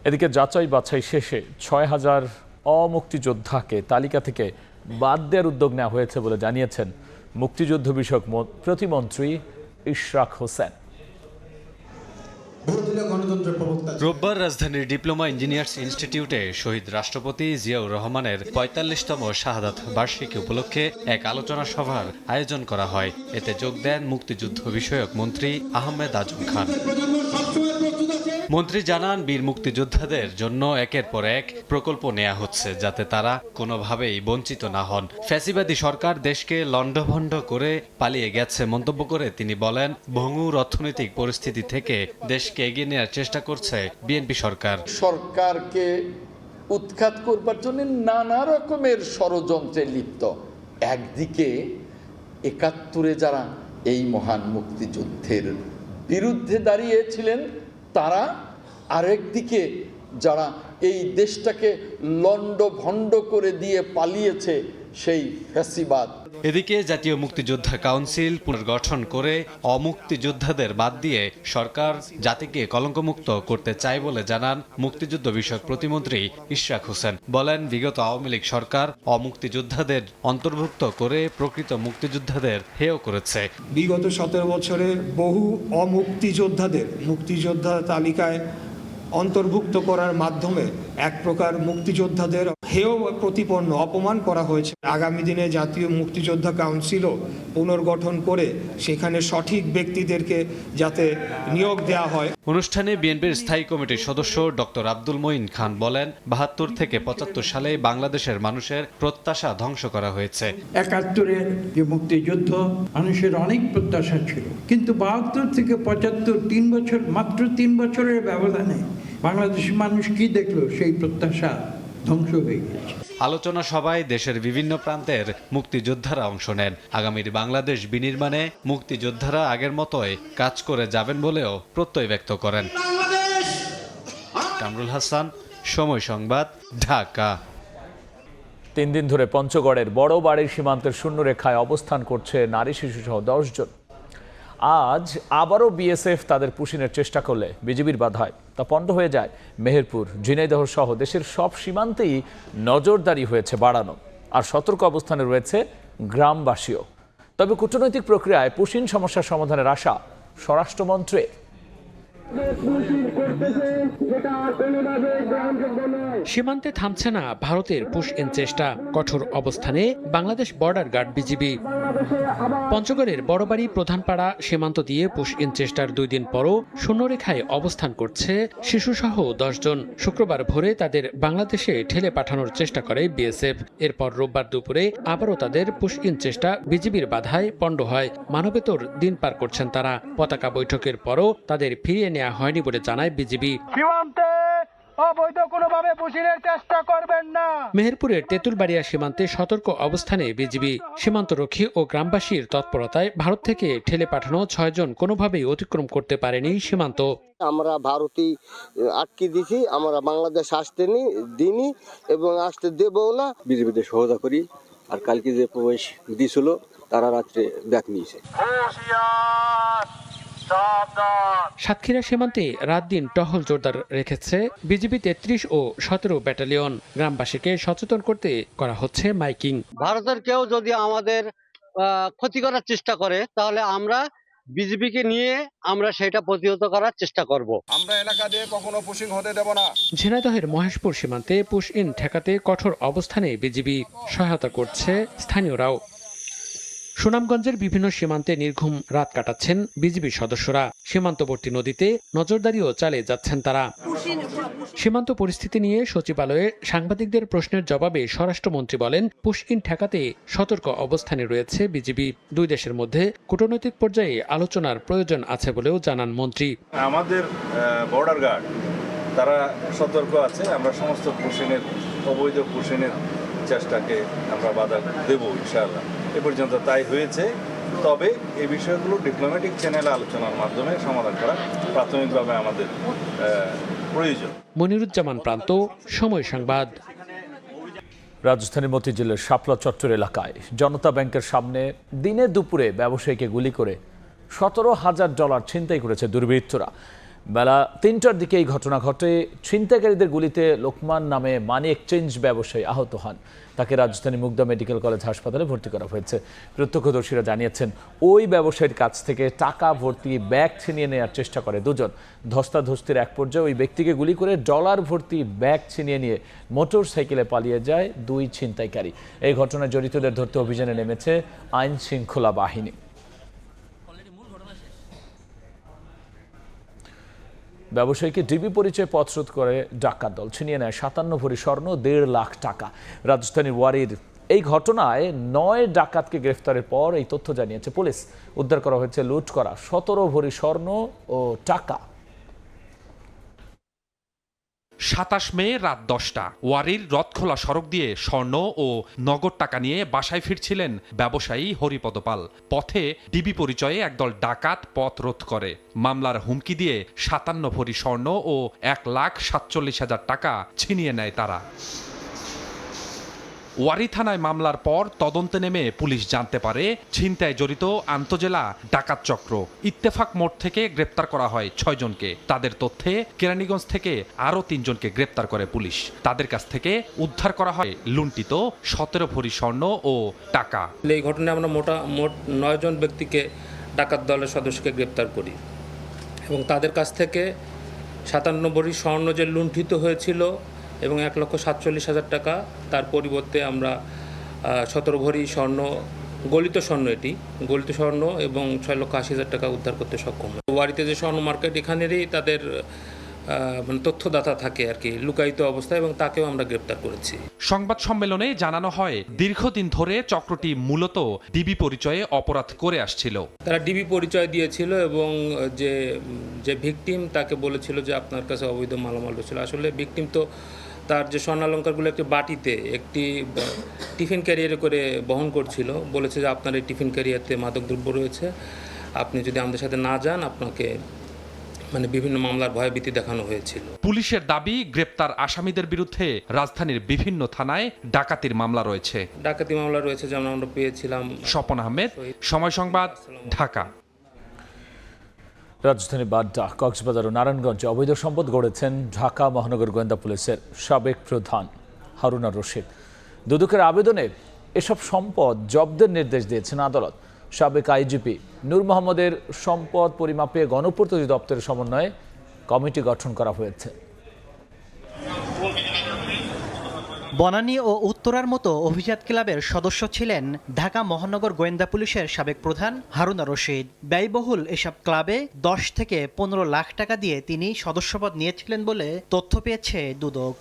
এদিকে যাচাই বাছাই শেষে ৬,০০০ অমুক্তিযোদ্ধাকে তালিকা থেকে বাদ দেওয়ার উদ্যোগ নেওয়া হয়েছে বলে জানিয়েছেন মুক্তিযুদ্ধ বিষয়ক প্রতিমন্ত্রী ইশরাক হোসেন। রোববার রাজধানীর ডিপ্লোমা ইঞ্জিনিয়ার্স ইনস্টিটিউটে শহীদ রাষ্ট্রপতি জিয়াউর রহমানের ৪৫তম শাহাদাত বার্ষিকী উপলক্ষে এক আলোচনা সভার আয়োজন করা হয়। এতে যোগ দেন মুক্তিযুদ্ধ বিষয়ক মন্ত্রী আহমেদ আজম খান। মন্ত্রী জানান, বীর মুক্তিযোদ্ধাদের জন্য একের পর এক প্রকল্প নেওয়া হচ্ছে যাতে তারা কোনোভাবেই বঞ্চিত না হন। ফ্যাসিবাদী সরকার দেশকে লণ্ডভণ্ড করে পালিয়ে গেছে মন্তব্য করে তিনি বলেন, ভঙ্গুর অর্থনৈতিক পরিস্থিতি থেকে দেশকে এগিয়ে নেওয়ার চেষ্টা করছে বিএনপি সরকার। সরকারকে উৎখাত করবার জন্য নানা রকমের ষড়যন্ত্রে লিপ্ত। একদিকে ৭১-এ যারা এই মহান মুক্তিযুদ্ধের বিরুদ্ধে দাঁড়িয়েছিলেন তারা, আরেকদিকে যারা এই দেশটাকে লণ্ডভণ্ড করে দিয়ে পালিয়েছে সেই ফ্যাসিবাদ। এদিকে জাতীয় মুক্তিযোদ্ধা কাউন্সিল পুনর্গঠন করে অমুক্তিযোদ্ধাদের বাদ দিয়ে সরকার জাতিকে কলঙ্কমুক্ত করতে চায় বলে জানান মুক্তিযুদ্ধ বিষয়ক প্রতিমন্ত্রী ইশরাক হোসেন। বলেন, বিগত আওয়ামী লীগ সরকার অমুক্তিযোদ্ধাদের অন্তর্ভুক্ত করে প্রকৃত মুক্তিযোদ্ধাদের হেয় করেছে। বিগত ১৭ বছরে বহু অমুক্তিযোদ্ধাদের মুক্তিযোদ্ধা তালিকায় অন্তর্ভুক্ত করার মাধ্যমে এক প্রকার মুক্তিযোদ্ধাদের হেয় প্রতিপন্ন, অপমান করা হয়েছে। আগামী দিনে জাতীয় মুক্তিযোদ্ধা কাউন্সিলও পুনর্গঠন করে সেখানে সঠিক ব্যক্তিদেরকে যাতে নিয়োগ দেওয়া হয়। অনুষ্ঠানে বিএনপির স্থায়ী কমিটির সদস্য ডক্টর আব্দুল মঈন খান বলেন, ৭২ থেকে ৭৫ সালে বাংলাদেশের মানুষের প্রত্যাশা ধ্বংস করা হয়েছে। ৭১-এর যে মুক্তিযুদ্ধ, মানুষের অনেক প্রত্যাশা ছিল, কিন্তু ৭২ থেকে ৭৫ 3 বছর, মাত্র 3 বছরের ব্যবধানে বাংলাদেশের মানুষ কি দেখলো, সেই প্রত্যাশা ধ্বংস হয়ে গেছে। আলোচনা সভায় দেশের বিভিন্ন প্রান্তের মুক্তিযোদ্ধারা অংশ নেন। আগামীর বাংলাদেশ বিনির্মাণে মুক্তিযোদ্ধারা আগের মতোই কাজ করে যাবেন বলেও প্রত্যয় ব্যক্ত করেন। কামরুল হাসান, সময় সংবাদ, ঢাকা। 3 দিন ধরে পঞ্চগড়ের বড় বাড়ির সীমান্তের শূন্যরেখায় অবস্থান করছে নারী শিশুসহ 10 জন। আজ আবারও বিএসএফ তাদের পুশিনের চেষ্টা করলে বিজিবির বাধায় তা পণ্ড হয়ে যায়। মেহেরপুর, ঝিনাইদহ সহ দেশের সব সীমান্তেই নজরদারি হয়েছে বাড়ানো, আর সতর্ক অবস্থানে রয়েছে গ্রামবাসীও। তবে কূটনৈতিক প্রক্রিয়ায় পুশিন সমস্যার সমাধানের আশা স্বরাষ্ট্রমন্ত্রীর। সীমান্তে থামছে না ভারতের পুশ ইন চেষ্টা। কঠোর অবস্থানে বাংলাদেশ বর্ডার গার্ড বিজিবি। পঞ্চগড়ের বড়বাড়ি প্রধানপাড়া সীমান্ত দিয়ে পুশ ইন চেষ্টার 2 দিন পরও শূন্যরেখায় অবস্থান করছে শিশুসহ 10 জন। শুক্রবার ভোরে তাদের বাংলাদেশে ঠেলে পাঠানোর চেষ্টা করে বিএসএফ। এরপর রোববার দুপুরে আবারও তাদের পুশ ইন চেষ্টা বিজিবির বাধায় পণ্ড হয়। মানবেতর দিন পার করছেন তারা। পতাকা বৈঠকের পরও তাদের ফিরিয়ে নেওয়া হয়নি বলে জানায় বিজিবি। অবৈধ কোনোভাবে পুশিনের চেষ্টা করবেন না। মেহেরপুরের তেঁতুলবাড়িয়া সীমান্তে সতর্ক অবস্থানে বিজিবি। সীমান্তরক্ষী ও গ্রামবাসীর তৎপরতায় ভারত থেকে ঠেলে পাঠানো 6 জন কোনোভাবেই অতিক্রম করতে পারেনি সীমান্ত। আমরা ভারতই আটকে দিছি, আমরা বাংলাদেশ আসতে দিইনি এবং আসতে দেবও না। বিজিবিতে সহায়তা করি, আর কালকে যে প্রবেশ দিছিল তারা রাত্রে ব্যাক নিয়েছে। সাতক্ষীরা সীমান্তে রাত দিন টহল জোরদার রেখেছে বিজিবি 33 ও 17 ব্যাটালিয়ন। গ্রামবাসীকে সচেতন করতে করা হচ্ছে মাইকিং। ভারতের কেউ যদি আমাদের ক্ষতি করার চেষ্টা করে তাহলে আমরা বিজিবিকে নিয়ে আমরা সেটা প্রতিহত করার চেষ্টা করব। আমরা এলাকা দিয়ে কখনো পুশিং হতে দেব না। ঝিনাইদহের মহেশপুর সীমান্তে পুশ ইন ঠেকাতে কঠোর অবস্থানে বিজিবি সহায়তা করছে স্থানীয়রাও। সুনামগঞ্জের বিভিন্ন সীমান্তে নির্ঘুম রাত কাটাচ্ছেন বিজিবি সদস্যরা। সীমান্তবর্তী নদীতে নজরদারিও চালিয়ে যাচ্ছেন তারা। সীমান্ত পরিস্থিতি নিয়ে সচিবালয়ে সাংবাদিকদের প্রশ্নের জবাবে স্বরাষ্ট্রমন্ত্রী বলেন, পুশ ইন ঠেকাতে সতর্ক অবস্থানে রয়েছে বিজিবি। 2 দেশের মধ্যে কূটনৈতিক পর্যায়ে আলোচনার প্রয়োজন আছে বলেও জানান মন্ত্রী। আমাদের বর্ডার গার্ড তারা সতর্ক আছে। আমরা সমস্ত পুশিনের, অবৈধ পুশিনের চেষ্টাকে আমরা বাধা দেব ইনশাআল্লাহ। এ পর্যন্ত তাই হয়েছে। তবে এই বিষয়গুলো ডিপ্লোম্যাটিক চ্যানেলে আলোচনার মাধ্যমে সমাধান করা প্রাথমিকভাবে আমাদের প্রয়োজন। মনিরুজ্জামান প্রান্ত, সময় সংবাদ। রাজধানীর মতিঝিলের শাপলা চত্বর এলাকায় জনতা ব্যাংকের সামনে দিনে দুপুরে ব্যবসায়ীকে গুলি করে $17,000 ছিনতাই করেছে দুর্বৃত্তরা। বেলা 3টার দিকে এই ঘটনা ঘটে। ছিনতাইকারীদের গুলিতে লোকমান নামে মানি এক্সচেঞ্জ ব্যবসায়ী আহত হন। তাকে রাজধানী মুগদা মেডিকেল কলেজ হাসপাতালে ভর্তি করা হয়েছে। প্রত্যক্ষদর্শীরা জানিয়েছেন, ওই ব্যবসায়ীর কাছ থেকে টাকা ভর্তি ব্যাগ ছিনিয়ে নেওয়ার চেষ্টা করে 2 জন। ধস্তাধস্তির এক পর্যায়ে ওই ব্যক্তিকে গুলি করে ডলার ভর্তি ব্যাগ ছিনিয়ে নিয়ে মোটর সাইকেলে পালিয়ে যায় 2 ছিনতাইকারী। এই ঘটনায় জড়িতদের ধরতে অভিযানে নেমেছে আইন শৃঙ্খলা বাহিনী। ব্যবসায়ীকে ডিবি পরিচয় পথরোধ করে ডাকাত দল, ছিনিয়ে নেয় 57 ভরি স্বর্ণ, 1.5 লাখ টাকা। রাজধানীর ওয়ারির এই ঘটনায় 9 ডাকাতকে গ্রেফতারের পর এই তথ্য জানিয়েছে পুলিশ। উদ্ধার করা হয়েছে লুট করা 17 ভরি স্বর্ণ ও টাকা। 27 মে রাত 10টা ওয়ারির রথখোলা সড়ক দিয়ে স্বর্ণ ও নগদ টাকা নিয়ে বাসায় ফিরছিলেন ব্যবসায়ী হরিপদ পাল। পথে ডিবি পরিচয়ে একদল ডাকাত পথ রোধ করে। মামলার হুমকি দিয়ে 57 ভরি স্বর্ণ ও 1,47,000 টাকা ছিনিয়ে নেয় তারা। ওয়ারি থানায় মামলার পর তদন্তে নেমে পুলিশ জানতে পারে ছিনতায় জড়িত আন্তজেলা ডাকাত চক্র। ইত্তেফাক মোড় থেকে গ্রেপ্তার করা হয় 6 জনকে। তাদের তথ্যে কেরানীগঞ্জ থেকে আরও 3 জনকে গ্রেপ্তার করে পুলিশ। তাদের কাছ থেকে উদ্ধার করা হয় লুণ্ঠিত 17 ভরি স্বর্ণ ও টাকা। এই ঘটনায় আমরা মোট 9 জন ব্যক্তিকে ডাকাত দলের সদস্যকে গ্রেপ্তার করি এবং তাদের কাছ থেকে 57 ভরি স্বর্ণ যে লুণ্ঠিত হয়েছিল এবং 1,47,000 টাকা, তার পরিবর্তে আমরা 17 ভরি স্বর্ণ, গলিত স্বর্ণ, এটি গলিত স্বর্ণ এবং 6,80,000 টাকা উদ্ধার করতে সক্ষম। ওয়ারিতে যে স্বর্ণ মার্কেট, এখানেরই তাদের মানে তথ্যদাতা থাকে আর কি, লুকায়িত অবস্থায়, এবং তাকেও আমরা গ্রেপ্তার করেছি। সংবাদ সম্মেলনে জানানো হয়, দীর্ঘদিন ধরে চক্রটি মূলত ডিবি পরিচয়ে অপরাধ করে আসছিল। তারা ডিবি পরিচয় দিয়েছিল এবং যে ভিকটিম তাকে বলেছিল যে আপনার কাছে অবৈধ মালামাল রয়েছিল। আসলে ভিকটিম তো তার যে স্বর্ণালঙ্কারগুলো একটি বাটিতে, একটি টিফিন ক্যারিয়ারে করে বহন করছিল। বলেছে যে আপনার এই টিফিন ক্যারিয়ারতে মাদকদ্রব্য রয়েছে, আপনি যদি আমাদের সাথে না যান আপনাকে মানে বিভিন্ন মামলার ভয়ভীতি দেখানো হয়েছিল। পুলিশের দাবি, গ্রেপ্তার আসামিদের বিরুদ্ধে রাজধানীর বিভিন্ন থানায় ডাকাতির মামলা রয়েছে। ডাকাতি মামলা রয়েছে, যেমন আমরা পেয়েছিলাম। স্বপন আহমেদ, সময় সংবাদ, ঢাকা। রাজধানী বাড্ডা, কক্সবাজার ও নারায়ণগঞ্জে অবৈধ সম্পদ গড়েছেন ঢাকা মহানগর গোয়েন্দা পুলিশের সাবেক প্রধান হারুনা রশিদ। দুদকের আবেদনে এসব সম্পদ জব্দের নির্দেশ দিয়েছেন আদালত। সাবেক আইজিপি নূর মোহাম্মদের সম্পদ পরিমাপে গণপূর্ত অধিদপ্তরের সমন্বয়ে কমিটি গঠন করা হয়েছে। বনানী ও উত্তরার মতো অভিজাত ক্লাবের সদস্য ছিলেন ঢাকা মহানগর গোয়েন্দা পুলিশের সাবেক প্রধান হারুনা রশিদ। ব্যয়বহুল এসব ক্লাবে 10 থেকে 15 লাখ টাকা দিয়ে তিনি সদস্যপদ নিয়েছিলেন বলে তথ্য পেয়েছে দুদক।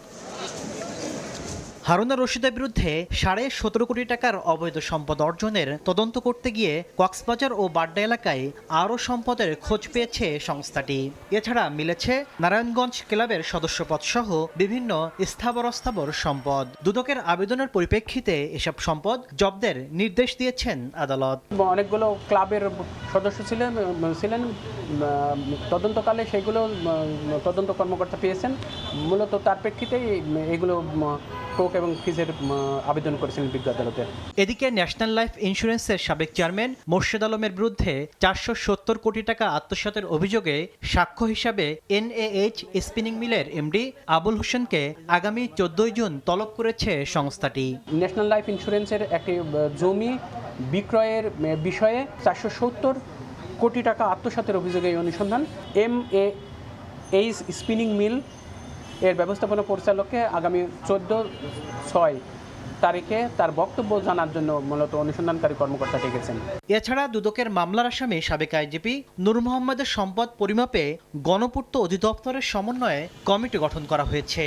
হারুনা রশিদের বিরুদ্ধে 17.5 কোটি টাকার অবৈধ সম্পদ অর্জনের তদন্ত করতে গিয়ে কক্সবাজার ও বাড্ডা এলাকায় আরও সম্পদের খোঁজ পেয়েছে সংস্থাটি। এছাড়া মিলেছে নারায়ণগঞ্জ ক্লাবের সদস্যপদ সহ বিভিন্ন স্থাবর অস্থাবর সম্পদ। দুদকের আবেদনের পরিপ্রেক্ষিতে এসব সম্পদ জব্দের নির্দেশ দিয়েছেন আদালত। অনেকগুলো ক্লাবের সদস্য ছিলেন তদন্তকালে সেগুলো তদন্ত কর্মকর্তা পেয়েছেন। মূলত তার প্রেক্ষিতেই এগুলো টোক এবং ফিজের আবেদন করেছিলেন বিজ্ঞ আদালতে। এদিকে ন্যাশনাল লাইফ ইন্স্যুরেন্সের সাবেক চেয়ারম্যান মোর্শেদ আলমের বিরুদ্ধে 470 কোটি টাকা আত্মসাতের অভিযোগে সাক্ষ্য হিসাবে NAH স্পিনিং মিলের এমডি আবুল হোসেনকে আগামী 14 জুন তলব করেছে সংস্থাটি। ন্যাশনাল লাইফ ইন্স্যুরেন্সের একটি জমি বিক্রয়ের বিষয়ে 470 কোটি টাকা আত্মসাতের অভিযোগে এই অনুসন্ধান। MAH স্পিনিং মিল এর ব্যবস্থাপনা পরিচালককে আগামী 14/6 তারিখে তার বক্তব্য জানার জন্য মূলত অনুসন্ধানকারী কর্মকর্তা ডেকেছেন। এছাড়া দুদকের মামলার আসামি সাবেক আইজিপি নূর মোহাম্মদের সম্পদ পরিমাপে গণপূর্ত অধিদপ্তরের সমন্বয়ে কমিটি গঠন করা হয়েছে।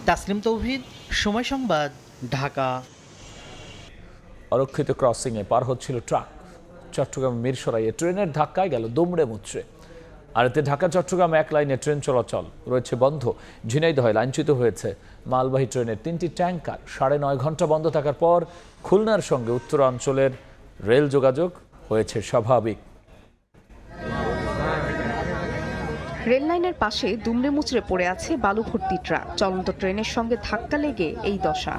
তাসলিম তৌহিদ, সময় সংবাদ, ঢাকা। অরক্ষিত ক্রসিংয়ে পার হচ্ছিল ট্রাক। চট্টগ্রাম মিরসরাইয়ে ট্রেনের ধাক্কায় গেল দুমড়ে মুচড়ে। আর এতে ঢাকা চট্টগ্রাম এক লাইনে ট্রেন চলাচল রয়েছে বন্ধ। ঝিনাইদহে লাইনচ্যুত হয়েছে মালবাহী ট্রেনের 3টি ট্যাঙ্কার। 9.5 ঘন্টা বন্ধ থাকার পর খুলনার সঙ্গে উত্তরাঞ্চলের রেল যোগাযোগ হয়েছে স্বাভাবিক। রেল লাইনের পাশে দুমড়ে মুচড়ে পড়ে আছে বালু ভর্তি ট্রাক। চলন্ত ট্রেনের সঙ্গে ধাক্কা লেগে এই দশা।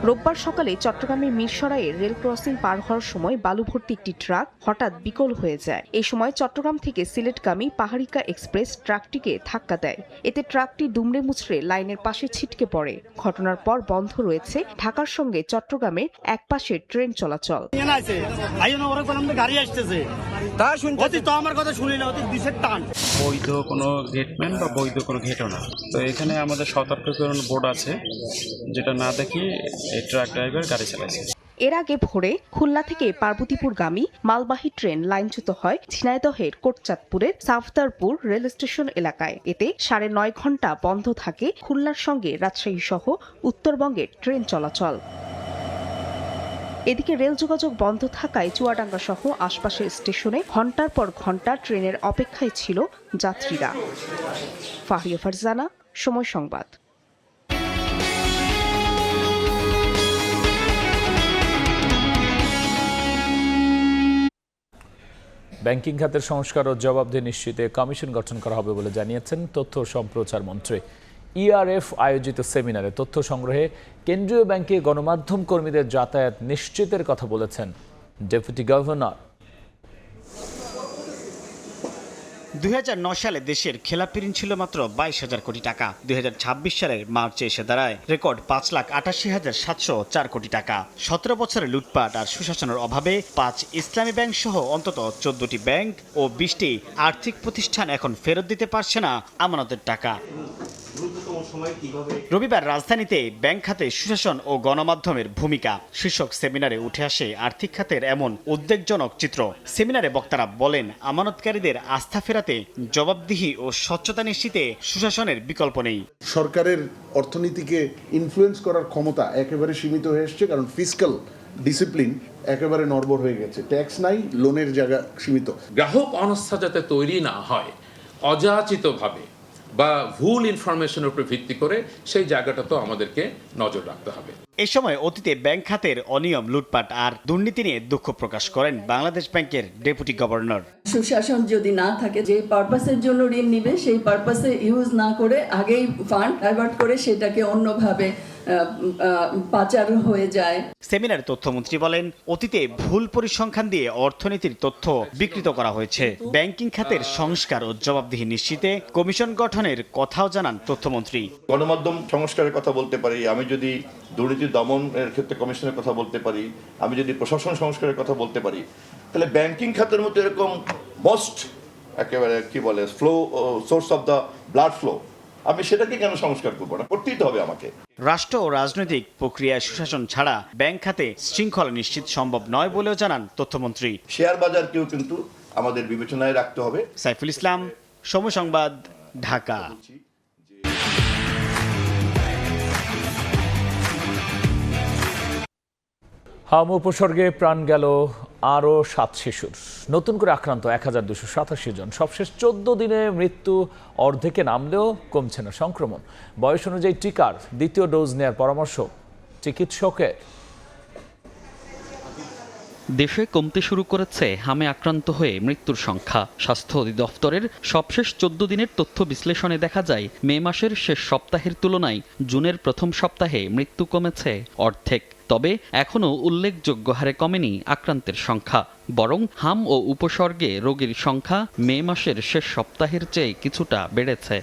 রোববার সকালে চট্টগ্রামের মিরসরাইয়ে রেল ক্রসিং পার হওয়ার সময় বালু ভর্তি একটি ট্রাক হঠাৎ বিকল হয়ে যায়। এই সময় চট্টগ্রাম থেকে সিলেটগামী পাহাড়িকা এক্সপ্রেস ট্রাকটিকে ধাক্কা দেয়। এতে ট্রাকটি দুমড়ে মুচড়ে লাইনের পাশে ছিটকে পড়ে। ঘটনার পর বন্ধ রয়েছে ঢাকার সঙ্গে চট্টগ্রামের এক পাশে ট্রেন চলাচল। বৈধ কোনো গেটম্যান বা বৈধ কোনো ঘেটও না। তো এখানে আমাদের সতর্কীকরণ বোর্ড আছে, যেটা না দেখি এই ট্রাক ড্রাইভার গাড়ি চালাইছে। এর আগে ভোরে খুলনা থেকে পার্বতীপুরগামী মালবাহী ট্রেন লাইনচ্যুত হয় ঝিনাইদহের কোটচাঁদপুরের সাফদারপুর রেল স্টেশন এলাকায়। এতে 9.5 ঘন্টা বন্ধ থাকে খুলনার সঙ্গে রাজশাহী সহ উত্তরবঙ্গের ট্রেন চলাচল। এদিকে রেল যোগাযোগ বন্ধ থাকায় চুয়াডাঙ্গা সহ আশপাশের স্টেশনে ঘন্টার পর ঘন্টা ট্রেনের অপেক্ষায় ছিল যাত্রীরা। ফাহিয়া ফারজানা, সময় সংবাদ। ব্যাংকিং খাতের সংস্কার ও জবাবদিহি নিশ্চিতে কমিশন গঠন করা হবে বলে জানিয়েছেন তথ্য ও সম্প্রচার মন্ত্রী। ERF আয়োজিত সেমিনারে তথ্য সংগ্রহে কেন্দ্রীয় ব্যাংকে গণমাধ্যম কর্মীদের যাতায়াত নিশ্চিতের কথা বলেছেন ডেপুটি গভর্নর। 2009 সালে দেশের খেলাপি ঋণ ছিল মাত্র 22,000 কোটি টাকা। 2026 সালের মার্চে এসে দাঁড়ায় রেকর্ড 5,88,704 কোটি টাকা। 17 বছরের লুটপাট আর সুশাসনের অভাবে 5 ইসলামী ব্যাংক সহ অন্তত 14টি ব্যাংক ও 20টি আর্থিক প্রতিষ্ঠান এখন ফেরত দিতে পারছে না আমানতের টাকা। রবিবার রাজধানীতে ব্যাংক খাতে সুশাসন ও গণমাধ্যমের ভূমিকা শীর্ষক সেমিনারে উঠে আসে আর্থিক খাতের এমন উদ্বেগজনক চিত্র। সেমিনারে বক্তারা বলেন, আমানতকারীদের আস্থা ফেরাতে জবাবদিহি ও স্বচ্ছতা নিশ্চিতে সুশাসনের বিকল্প নেই। সরকারের অর্থনীতিকে ইনফ্লুয়েন্স করার ক্ষমতা একেবারে সীমিত হয়ে এসছে, কারণ ফিসক্যাল ডিসিপ্লিন একেবারে নড়বড় হয়ে গেছে। ট্যাক্স নাই, লোনের জায়গা সীমিত। গ্রাহক অনাস্থা যাতে তৈরি না হয়, অযাচিতভাবে বা ভুল ইনফরমেশনের উপর ভিত্তি করে সেই জায়গাটা তো আমাদেরকে নজর রাখতে হবে। এ সময় অতীতে ব্যাংক খাতের অনিয়ম, লুটপাট আর দুর্নীতি নিয়ে দুঃখ প্রকাশ করেন বাংলাদেশ ব্যাংকের ডেপুটি গভর্নর। সুশাসন যদি না থাকে, যে পারপাসের জন্য ঋণ নিবে সেই পারপাসে ইউজ না করে আগেই ফান্ড ডাইভার্ট করে সেটাকে অন্যভাবে পাচার হয়ে যায়। সেমিনারে তথ্যমন্ত্রী বলেন, অতীতে ভুল পরিসংখ্যান দিয়ে অর্থনীতির তথ্য বিকৃত করা হয়েছে। ব্যাংকিং খাতের সংস্কার ও জবাবদিহি নিশ্চিতে কমিশন গঠনের কথাও জানান তথ্যমন্ত্রী। গণমাধ্যম সংস্কারের কথা বলতে পারি, আমি যদি দুর্নীতি দমনের ক্ষেত্রে কমিশনের কথা বলতে পারি, আমি যদি প্রশাসন সংস্কারের কথা বলতে পারি, তাহলে ব্যাংকিং খাতের মধ্যে এরকম মোস্ট একেবারে কি বলে flow, source of the blood flow, আমি সেটাকে কেন সংস্কার করবো না? করতেই তো হবে আমাকে। রাষ্ট্র ও রাজনৈতিক প্রক্রিয়ায় সুশাসন ছাড়া ব্যাংক খাতে শৃঙ্খলা নিশ্চিত সম্ভব নয় বলেও জানান তথ্যমন্ত্রী। শেয়ার বাজারকেও কিন্তু আমাদের বিবেচনায় রাখতে হবে। সাইফুল ইসলাম, সময় সংবাদ, ঢাকা। হাম উপসর্গে প্রাণ গেল আরও 7 শিশুর। নতুন করে আক্রান্ত 1287 জন। সবশেষ 14 দিনে মৃত্যু অর্ধেকে নামলেও কমছে না সংক্রমণ। বয়স অনুযায়ী টিকার দ্বিতীয় ডোজ নেয়ার পরামর্শ চিকিৎসকের। দেশে কমতে শুরু করেছে হামে আক্রান্ত হয়ে মৃত্যুর সংখ্যা। স্বাস্থ্য অধিদপ্তরের সবশেষ 14 দিনের তথ্য বিশ্লেষণে দেখা যায়, মে মাসের শেষ সপ্তাহের তুলনায় জুনের প্রথম সপ্তাহে মৃত্যু কমেছে অর্ধেক। তবে এখনও উল্লেখযোগ্য হারে কমেনি আক্রান্তের সংখ্যা, বরং হাম ও উপসর্গে রোগীর সংখ্যা মে মাসের শেষ সপ্তাহের চেয়ে কিছুটা বেড়েছে।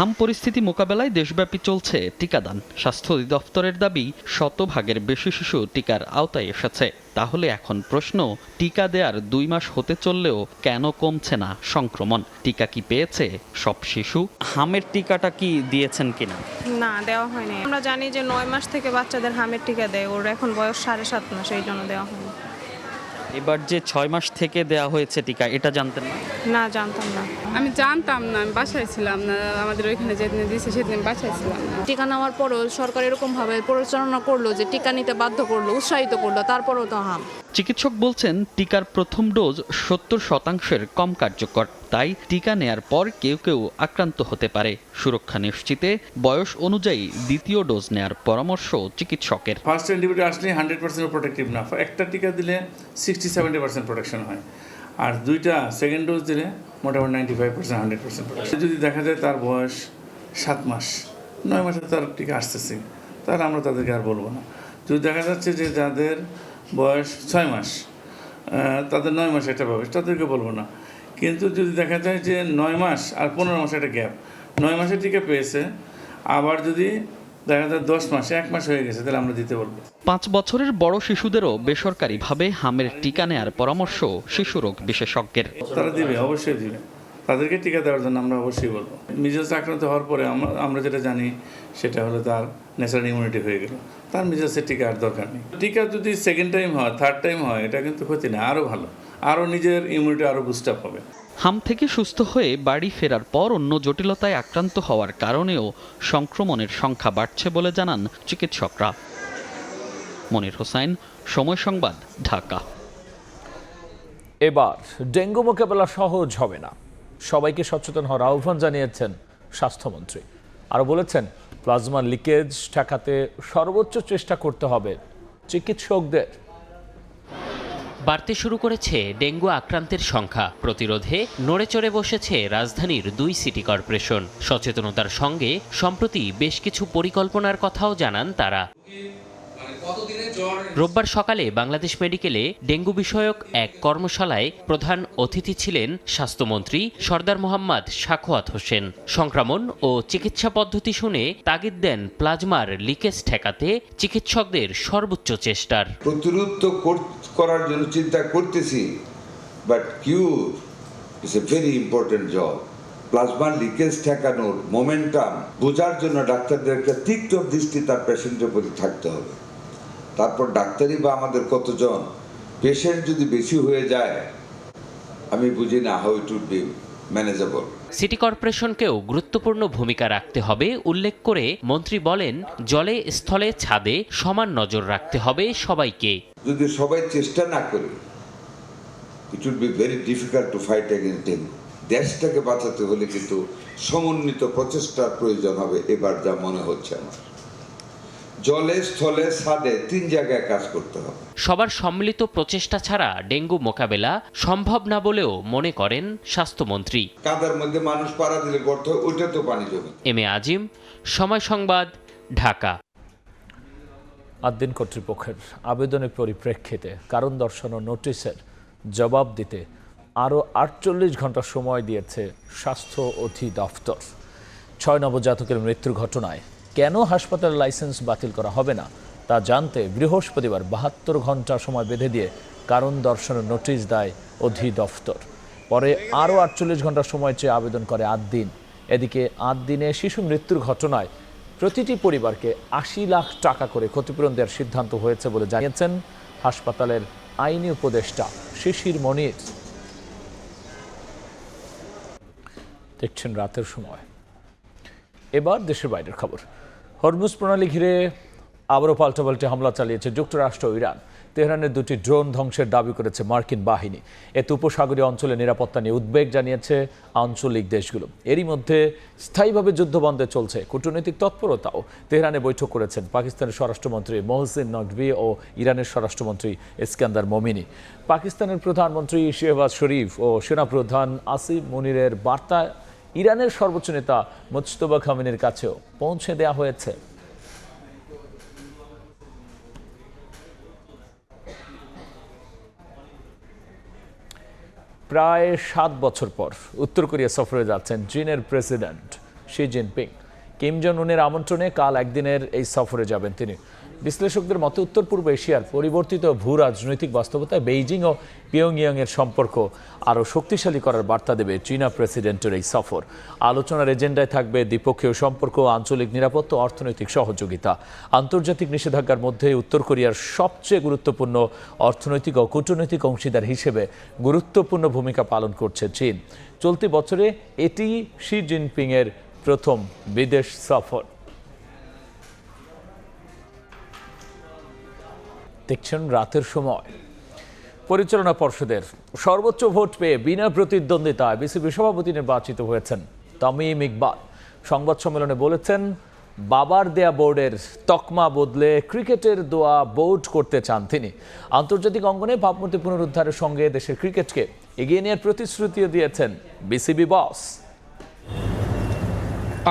হাম পরিস্থিতি মোকাবেলায় দেশব্যাপী চলছে টিকাদান। স্বাস্থ্য অধিদপ্তরের দাবি, 100% বেশি শিশু টিকার আওতায় এসেছে। তাহলে এখন প্রশ্ন, টিকা দেওয়ার 2 মাস হতে চললেও কেন কমছে না সংক্রমণ? টিকা কি পেয়েছে সব শিশু? হামের টিকাটা কি দিয়েছেন কিনা? না, দেওয়া হয়নি। আমরা জানি যে 9 মাস থেকে বাচ্চাদের হামের টিকা দেয়, ওর এখন বয়স 7.5 মাস, এই জন্য দেওয়া হয়নি। এবার যে 6 মাস থেকে দেওয়া হয়েছে টিকা, এটা জানতেন না? না, জানতাম না। আমি জানতাম না, আমি বাসায় ছিলাম না। আমাদের ওইখানে যেদিন দিয়েছে সেদিন বাসায় ছিলাম না। টিকা নেওয়ার পরও সরকার এরকমভাবে পরিচালনা করলো যে টিকা নিতে বাধ্য করলো, উৎসাহিত করলো, তারপরেও তো হাম। চিকিৎসক বলছেন, টিকার প্রথম ডোজ 70% কম কার্যকর। তাই টিকা নেয়ার পর কেউ কেউ আক্রান্ত হতে পারে। সুরক্ষা নিশ্চিতে বয়স অনুযায়ী দ্বিতীয় ডোজ নেয়ার পরামর্শ চিকিৎসকের। ফার্স্ট অ্যান্টিবডি আসলে 100% প্রোটেক্টিভ না। একটা টিকা দিলে 60-70% প্রোটেকশন হয়, আর 2টা সেকেন্ড ডোজ দিলে মোটামুটি 95% 100% প্রোটেকশন। যদি দেখা যায় তার বয়স 7 মাস, 9 মাসে তার টিকা আসতেছে, তাহলে আমরা তাদেরকে আর বলবো না। যদি দেখা যাচ্ছে যে যাদের বয়স 6 মাস, তাদের 9 মাসে একটা বয়স, তাদেরকে বলবো না। কিন্তু যদি দেখা যায় যে 9 মাস আর 15 মাসে একটা গ্যাপ, 9 মাসের টিকা পেয়েছে, আবার যদি দেখা যায় 10 মাস, 1 মাস হয়ে গেছে, তাহলে আমরা দিতে বলবো। 5 বছরের বড় শিশুদেরও বেসরকারিভাবে হামের টিকা নেয়ার পরামর্শ শিশু রোগ বিশেষজ্ঞের। তারা দিবে, অবশ্যই দিবে। তাদেরকে টিকা দেওয়ার জন্য আমরা অবশ্যই বলবো। মিজেলস আক্রান্ত হওয়ার পরে আমরা যেটা জানি সেটা হলো তার ন্যাচারাল ইমিউনিটি হয়ে গেল, তার মিজেলসের টিকা আর দরকার নেই। টিকা যদি সেকেন্ড টাইম হয়, থার্ড টাইম হয়, এটা কিন্তু ক্ষতি না, আরও ভালো, আরও নিজের ইমিউনিটি আরও বুস্ট আপ হবে। হাম থেকে সুস্থ হয়ে বাড়ি ফেরার পর অন্য জটিলতায় আক্রান্ত হওয়ার কারণেও সংক্রমণের সংখ্যা বাড়ছে বলে জানান চিকিৎসকরা। মনির হোসেন, সময় সংবাদ, ঢাকা। এবার ডেঙ্গু মোকাবেলা সহজ হবে না, সবাইকে সচেতন হওয়ার আহ্বান জানিয়েছেন স্বাস্থ্যমন্ত্রী। আরও বলেছেন, প্লাজমা লিকেজ ঠেকাতে সর্বোচ্চ চেষ্টা করতে হবে চিকিৎসকদের। বাড়তে শুরু করেছে ডেঙ্গু আক্রান্তের সংখ্যা। প্রতিরোধে নড়েচড়ে বসেছে রাজধানীর 2 সিটি কর্পোরেশন। সচেতনতার সঙ্গে সম্প্রতি বেশ কিছু পরিকল্পনার কথাও জানান তারা। রোববার সকালে বাংলাদেশ মেডিকেলে ডেঙ্গু বিষয়ক এক কর্মশালায় প্রধান অতিথি ছিলেন স্বাস্থ্যমন্ত্রী সরদার মোহাম্মদ সাখোয়াত হোসেন। সংক্রমণ ও চিকিৎসা পদ্ধতি শুনে তাগিদ দেন প্লাজমার লিকেজ ঠেকাতে চিকিৎসকদের সর্বোচ্চ চেষ্টার। প্রতিরোধ তো করার জন্য চিন্তা করতেছি, but cure is a very important job. প্লাজমার লিকেজ ঠেকানোর মোমেন্টাম বোঝার জন্য ডাক্তারদের একটা তীক্ষ্ণ দৃষ্টি তার পেশেন্টের প্রতি থাকতে হবে। তারপর ডাক্তারই বা আমাদের কতজন, পেশেন্ট যদি বেশি হয়ে যায়, আমি বুঝি না how it would be manageable. City কর্পোরেশনকেও গুরুত্বপূর্ণ ভূমিকা রাখতে হবে উল্লেখ করে মন্ত্রী বলেন, জলে স্থলে ছাদে সমান নজর রাখতে হবে সবাইকে। যদি সবাই চেষ্টা না করে, it would be very difficult to fight against dengue. দেশটাকে বাঁচাতে হলে কিন্তু সমন্বিত প্রচেষ্টার প্রয়োজন হবে এবার, যা মনে হচ্ছে আমার। জলে, স্থলে, ছাদে 3 জায়গায় কাজ করতে হবে। সবার সম্মিলিত প্রচেষ্টা ছাড়া ডেঙ্গু মোকাবেলা সম্ভব না বলেও মনে করেন স্বাস্থ্যমন্ত্রী। কাদার মধ্যে মানুষ পাড়া দিলে গর্ত, ওইটা তো পানি জমে। এম এ আজিম, সময় সংবাদ, ঢাকা। আদ্দিন কর্তৃপক্ষের আবেদনের পরিপ্রেক্ষিতে কারণ দর্শানো নোটিশের জবাব দিতে আরও 48 ঘন্টা সময় দিয়েছে স্বাস্থ্য অধিদপ্তর। 6 নবজাতকের মৃত্যুর ঘটনায় কেন হাসপাতালের লাইসেন্স বাতিল করা হবে না তা জানতে বৃহস্পতিবার 72 ঘন্টা সময় বেঁধে দিয়ে কারণ দর্শানোর নোটিশ দেয় অধিদপ্তর। পরে আরও 48 ঘন্টা সময় চেয়ে আবেদন করে আদ্দিন। এদিকে আদ্দিনে শিশু মৃত্যুর ঘটনায় প্রতিটি পরিবারকে 80 লাখ টাকা করে ক্ষতিপূরণ দেওয়ার সিদ্ধান্ত হয়েছে বলে জানিয়েছেন হাসপাতালের আইনি উপদেষ্টা শিশির মনির। দেখছেন রাতের সময়। এবার দেশের বাইরের খবর। হরমুজ প্রণালী ঘিরে আবারও পাল্টাপাল্টি হামলা চালিয়েছে যুক্তরাষ্ট্র ও ইরান। তেহরানের 2টি ড্রোন ধ্বংসের দাবি করেছে মার্কিন বাহিনী। এতে উপসাগরীয় অঞ্চলে নিরাপত্তা নিয়ে উদ্বেগ জানিয়েছে আঞ্চলিক দেশগুলো। এরই মধ্যে স্থায়ীভাবে যুদ্ধবন্ধে চলছে কূটনৈতিক তৎপরতাও। তেহরানে বৈঠক করেছেন পাকিস্তানের স্বরাষ্ট্রমন্ত্রী মোহসিন নকভি ও ইরানের স্বরাষ্ট্রমন্ত্রী ইস্কান্দার মোমিনি। পাকিস্তানের প্রধানমন্ত্রী শেহবাজ শরীফ ও সেনাপ্রধান আসিফ মুনিরের বার্তা ইরানের সর্বোচ্চ নেতা মুজতবা খামেনির কাছেও পৌঁছে দেওয়া হয়েছে। প্রায় 7 বছর পর উত্তর কোরিয়া সফরে যাচ্ছেন চীনের president Xi Jinping. Kim Jong উনের আমন্ত্রণে কাল একদিনের এই সফরে যাবেন তিনি। বিশ্লেষকদের মতে উত্তর পূর্ব এশিয়ার পরিবর্তিত ভূ রাজনৈতিক বাস্তবতায় বেইজিং ও পিয়ংইয়াং এর সম্পর্ক আরও শক্তিশালী করার বার্তা দেবে চীনা প্রেসিডেন্টের এই সফর। আলোচনার এজেন্ডায় থাকবে দ্বিপক্ষীয় সম্পর্ক, আঞ্চলিক নিরাপত্তা ও অর্থনৈতিক সহযোগিতা। আন্তর্জাতিক নিষেধাজ্ঞার মধ্যে উত্তর কোরিয়ার সবচেয়ে গুরুত্বপূর্ণ অর্থনৈতিক ও কূটনৈতিক অংশীদার হিসেবে গুরুত্বপূর্ণ ভূমিকা পালন করছে চীন। চলতি বছরে এটি শি জিনপিং এর প্রথম বিদেশ সফর। দেখছেন রাতের সময়। পরিচালনা পর্ষদের সর্বোচ্চ ভোট পেয়ে বিনা প্রতিদ্বন্দ্বিতায় বিসিবি সভাপতি নির্বাচিত হয়েছেন তামিম ইকবাল। সংবাদ সম্মেলনে বলেছেন, বাবার দেয়া বোর্ডের তকমা বদলে ক্রিকেটের দোয়া বোর্ড করতে চান তিনি। আন্তর্জাতিক অঙ্গনে ভাবমূর্তি পুনরুদ্ধারের সঙ্গে দেশের ক্রিকেটকে এগিয়ে নেওয়ার প্রতিশ্রুতিও দিয়েছেন বিসিবি বস।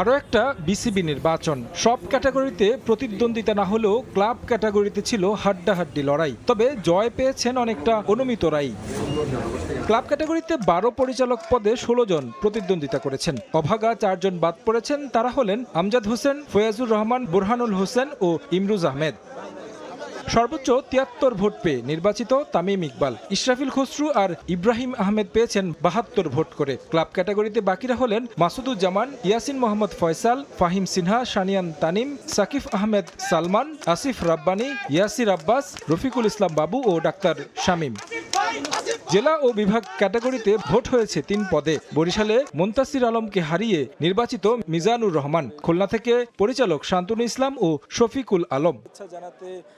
আরও একটা বিসিবি নির্বাচন। সব ক্যাটাগরিতে প্রতিদ্বন্দ্বিতা না হলেও ক্লাব ক্যাটাগরিতে ছিল হাড্ডাহাড্ডি লড়াই, তবে জয় পেয়েছেন অনেকটা অনুমিতরাই। ক্লাব ক্যাটাগরিতে 12 পরিচালক পদে 16 জন প্রতিদ্বন্দ্বিতা করেছেন। অভাগা 4 জন বাদ পড়েছেন। তারা হলেন আমজাদ হোসেন, ফয়াজুর রহমান, বুরহানুল হোসেন ও ইমরুজ আহমেদ। সর্বোচ্চ 73 ভোট পেয়ে নির্বাচিত তামিম ইকবাল। ইশরাফিল খসরু আর ইব্রাহিম আহমেদ পেয়েছেন 72 ভোট করে। ক্লাব ক্যাটাগরিতে বাকিরা হলেন মাসুদুজ্জামান, ইয়াসিন মোহাম্মদ ফয়সাল, ফাহিম সিনহা, শানিয়ান তানিম, সাকিফ আহমেদ সালমান, আসিফ রাব্বানি, ইয়াসির আব্বাস, রফিকুল ইসলাম বাবু ও ডাক্তার শামীম। জেলা ও বিভাগ ক্যাটাগরিতে ভোট হয়েছে 3 পদে। বরিশালে মুনতাসির আলমকে হারিয়ে নির্বাচিত মিজানুর রহমান। খুলনা থেকে পরিচালক শান্তনু ইসলাম ও শফিকুল আলম।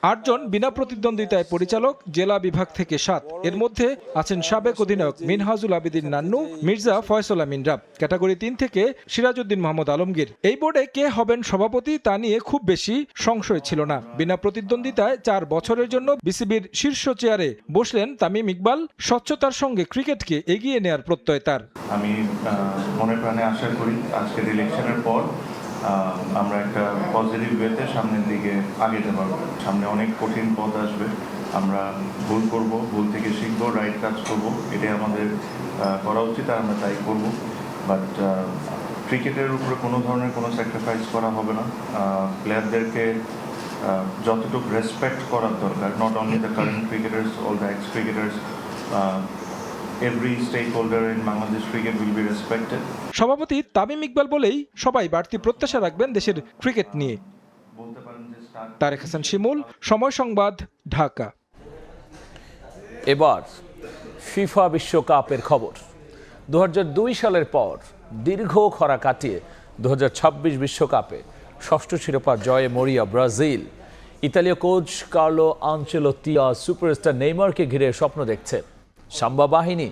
8 জন বিনা প্রতিদ্বন্দ্বিতায় পরিচালক, জেলা বিভাগ থেকে 7। এর মধ্যে আছেন সাবেক অধিনায়ক মিনহাজুল আবেদিন নান্নু, মির্জা ফয়সল আমিনরা। ক্যাটাগরি 3 থেকে সিরাজউদ্দিন মোহাম্মদ আলমগীর। এই বোর্ডে কে হবেন সভাপতি তা নিয়ে খুব বেশি সংশয় ছিল না। বিনা প্রতিদ্বন্দ্বিতায় 4 বছরের জন্য বিসিবির শীর্ষ চেয়ারে বসলেন তামিম ইকবাল। স্বচ্ছতার সঙ্গে ক্রিকেটকে এগিয়ে নেয়ার প্রত্যয় তার। আমি মনে প্রাণে আশা করি আজকের ইলেকশনের পর আমরা একটা পজিটিভ ওয়েতে সামনের দিকে আগাতে পারবো। সামনে অনেক কঠিন পথ আসবে, আমরা ভুল করব, ভুল থেকে শিখবো, রাইট কাজ করব, এটাই আমাদের করা উচিত আর আমরা তাই করব। বাট ক্রিকেটের উপরে কোনো ধরনের কোনো স্যাক্রিফাইস করা হবে না। প্লেয়ারদেরকে যতটুকু রেসপেক্ট করার দরকার, not only the current cricketers, all the x cricketers, every stakeholder in Bangladesh cricket will be respected. সভাপতি তামিম ইকবাল বলেই সবাই বাড়তি প্রত্যাশা রাখবেন দেশের ক্রিকেট নিয়ে। তারেক হাসান শিমুল, সময় সংবাদ, ঢাকা। এবার ফিফা বিশ্বকাপের খবর। 2002 সালের পর দীর্ঘ খরা কাটিয়ে 2026 বিশ্বকাপে 6ষ্ঠ শিরোপা জয়ে মরিয়া ব্রাজিল। ইতালীয় কোচ কার্লো আনচেলোত্তি সুপারস্টার নেইমারকে ঘিরে স্বপ্ন দেখছে সাম্বা বাহিনী।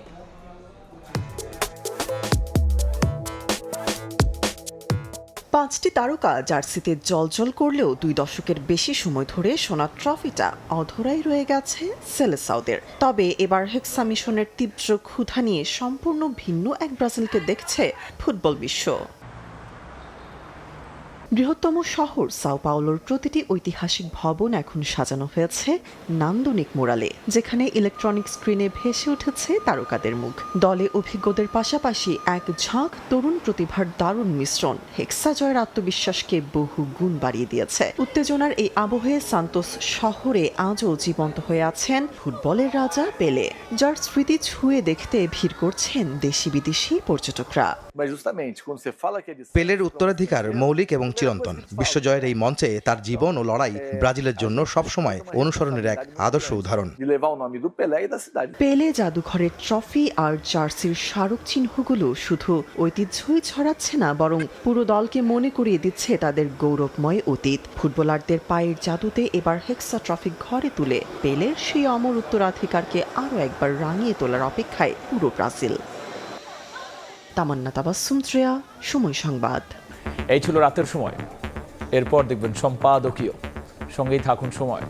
5টি তারকা জার্সিতে জ্বলজ্বল করলেও 2 দশকের বেশি সময় ধরে সোনার ট্রফিটা অধরাই রয়ে গেছে সেলেসাওদের। তবে এবার হেক্সা মিশনের তীব্র ক্ষুধা নিয়ে সম্পূর্ণ ভিন্ন এক ব্রাজিলকে দেখছে ফুটবল বিশ্ব। বৃহত্তম শহর সাও পাওলোর প্রতিটি ঐতিহাসিক ভবন এখন সাজানো হয়েছে নান্দনিক মোড়ালে, যেখানে ইলেকট্রনিক স্ক্রিনে ভেসে উঠেছে তারকাদের মুখ। দলে অভিজ্ঞদের পাশাপাশি এক ঝাঁক তরুণ প্রতিভার দারুণ মিশ্রণ হেক্সা জয়ের আত্মবিশ্বাসকে বহু গুণ বাড়িয়ে দিয়েছে। উত্তেজনার এই আবহে সান্তোস শহরে আজও জীবন্ত হয়ে আছেন ফুটবলের রাজা পেলে, যার স্মৃতি ছুঁয়ে দেখতে ভিড় করছেন দেশি বিদেশি পর্যটকরা। পেলের উত্তরাধিকার মৌলিক এবং চিরন্তন। বিশ্বজয়ের এই মঞ্চে তার জীবন ও লড়াই ব্রাজিলের জন্য সবসময় অনুসরণের এক আদর্শ উদাহরণ। পেলে জাদুঘরের ট্রফি আর জার্সির স্মারক চিহ্নগুলো শুধু ঐতিহ্যই ছড়াচ্ছে না, বরং পুরো দলকে মনে করিয়ে দিচ্ছে তাদের গৌরবময় অতীত। ফুটবলারদের পায়ের জাদুতে এবার হেক্সা ট্রফি ঘরে তুলে পেলের সেই অমর উত্তরাধিকারকে আরও একবার রাঙিয়ে তোলার অপেক্ষায় পুরো ব্রাজিল। তামান্না তাবাসসুম, শ্রেয়া, সময় সংবাদ। এই ছিল রাতের সময়। এরপর দেখবেন সম্পাদকীয়। সঙ্গেই থাকুন সময়।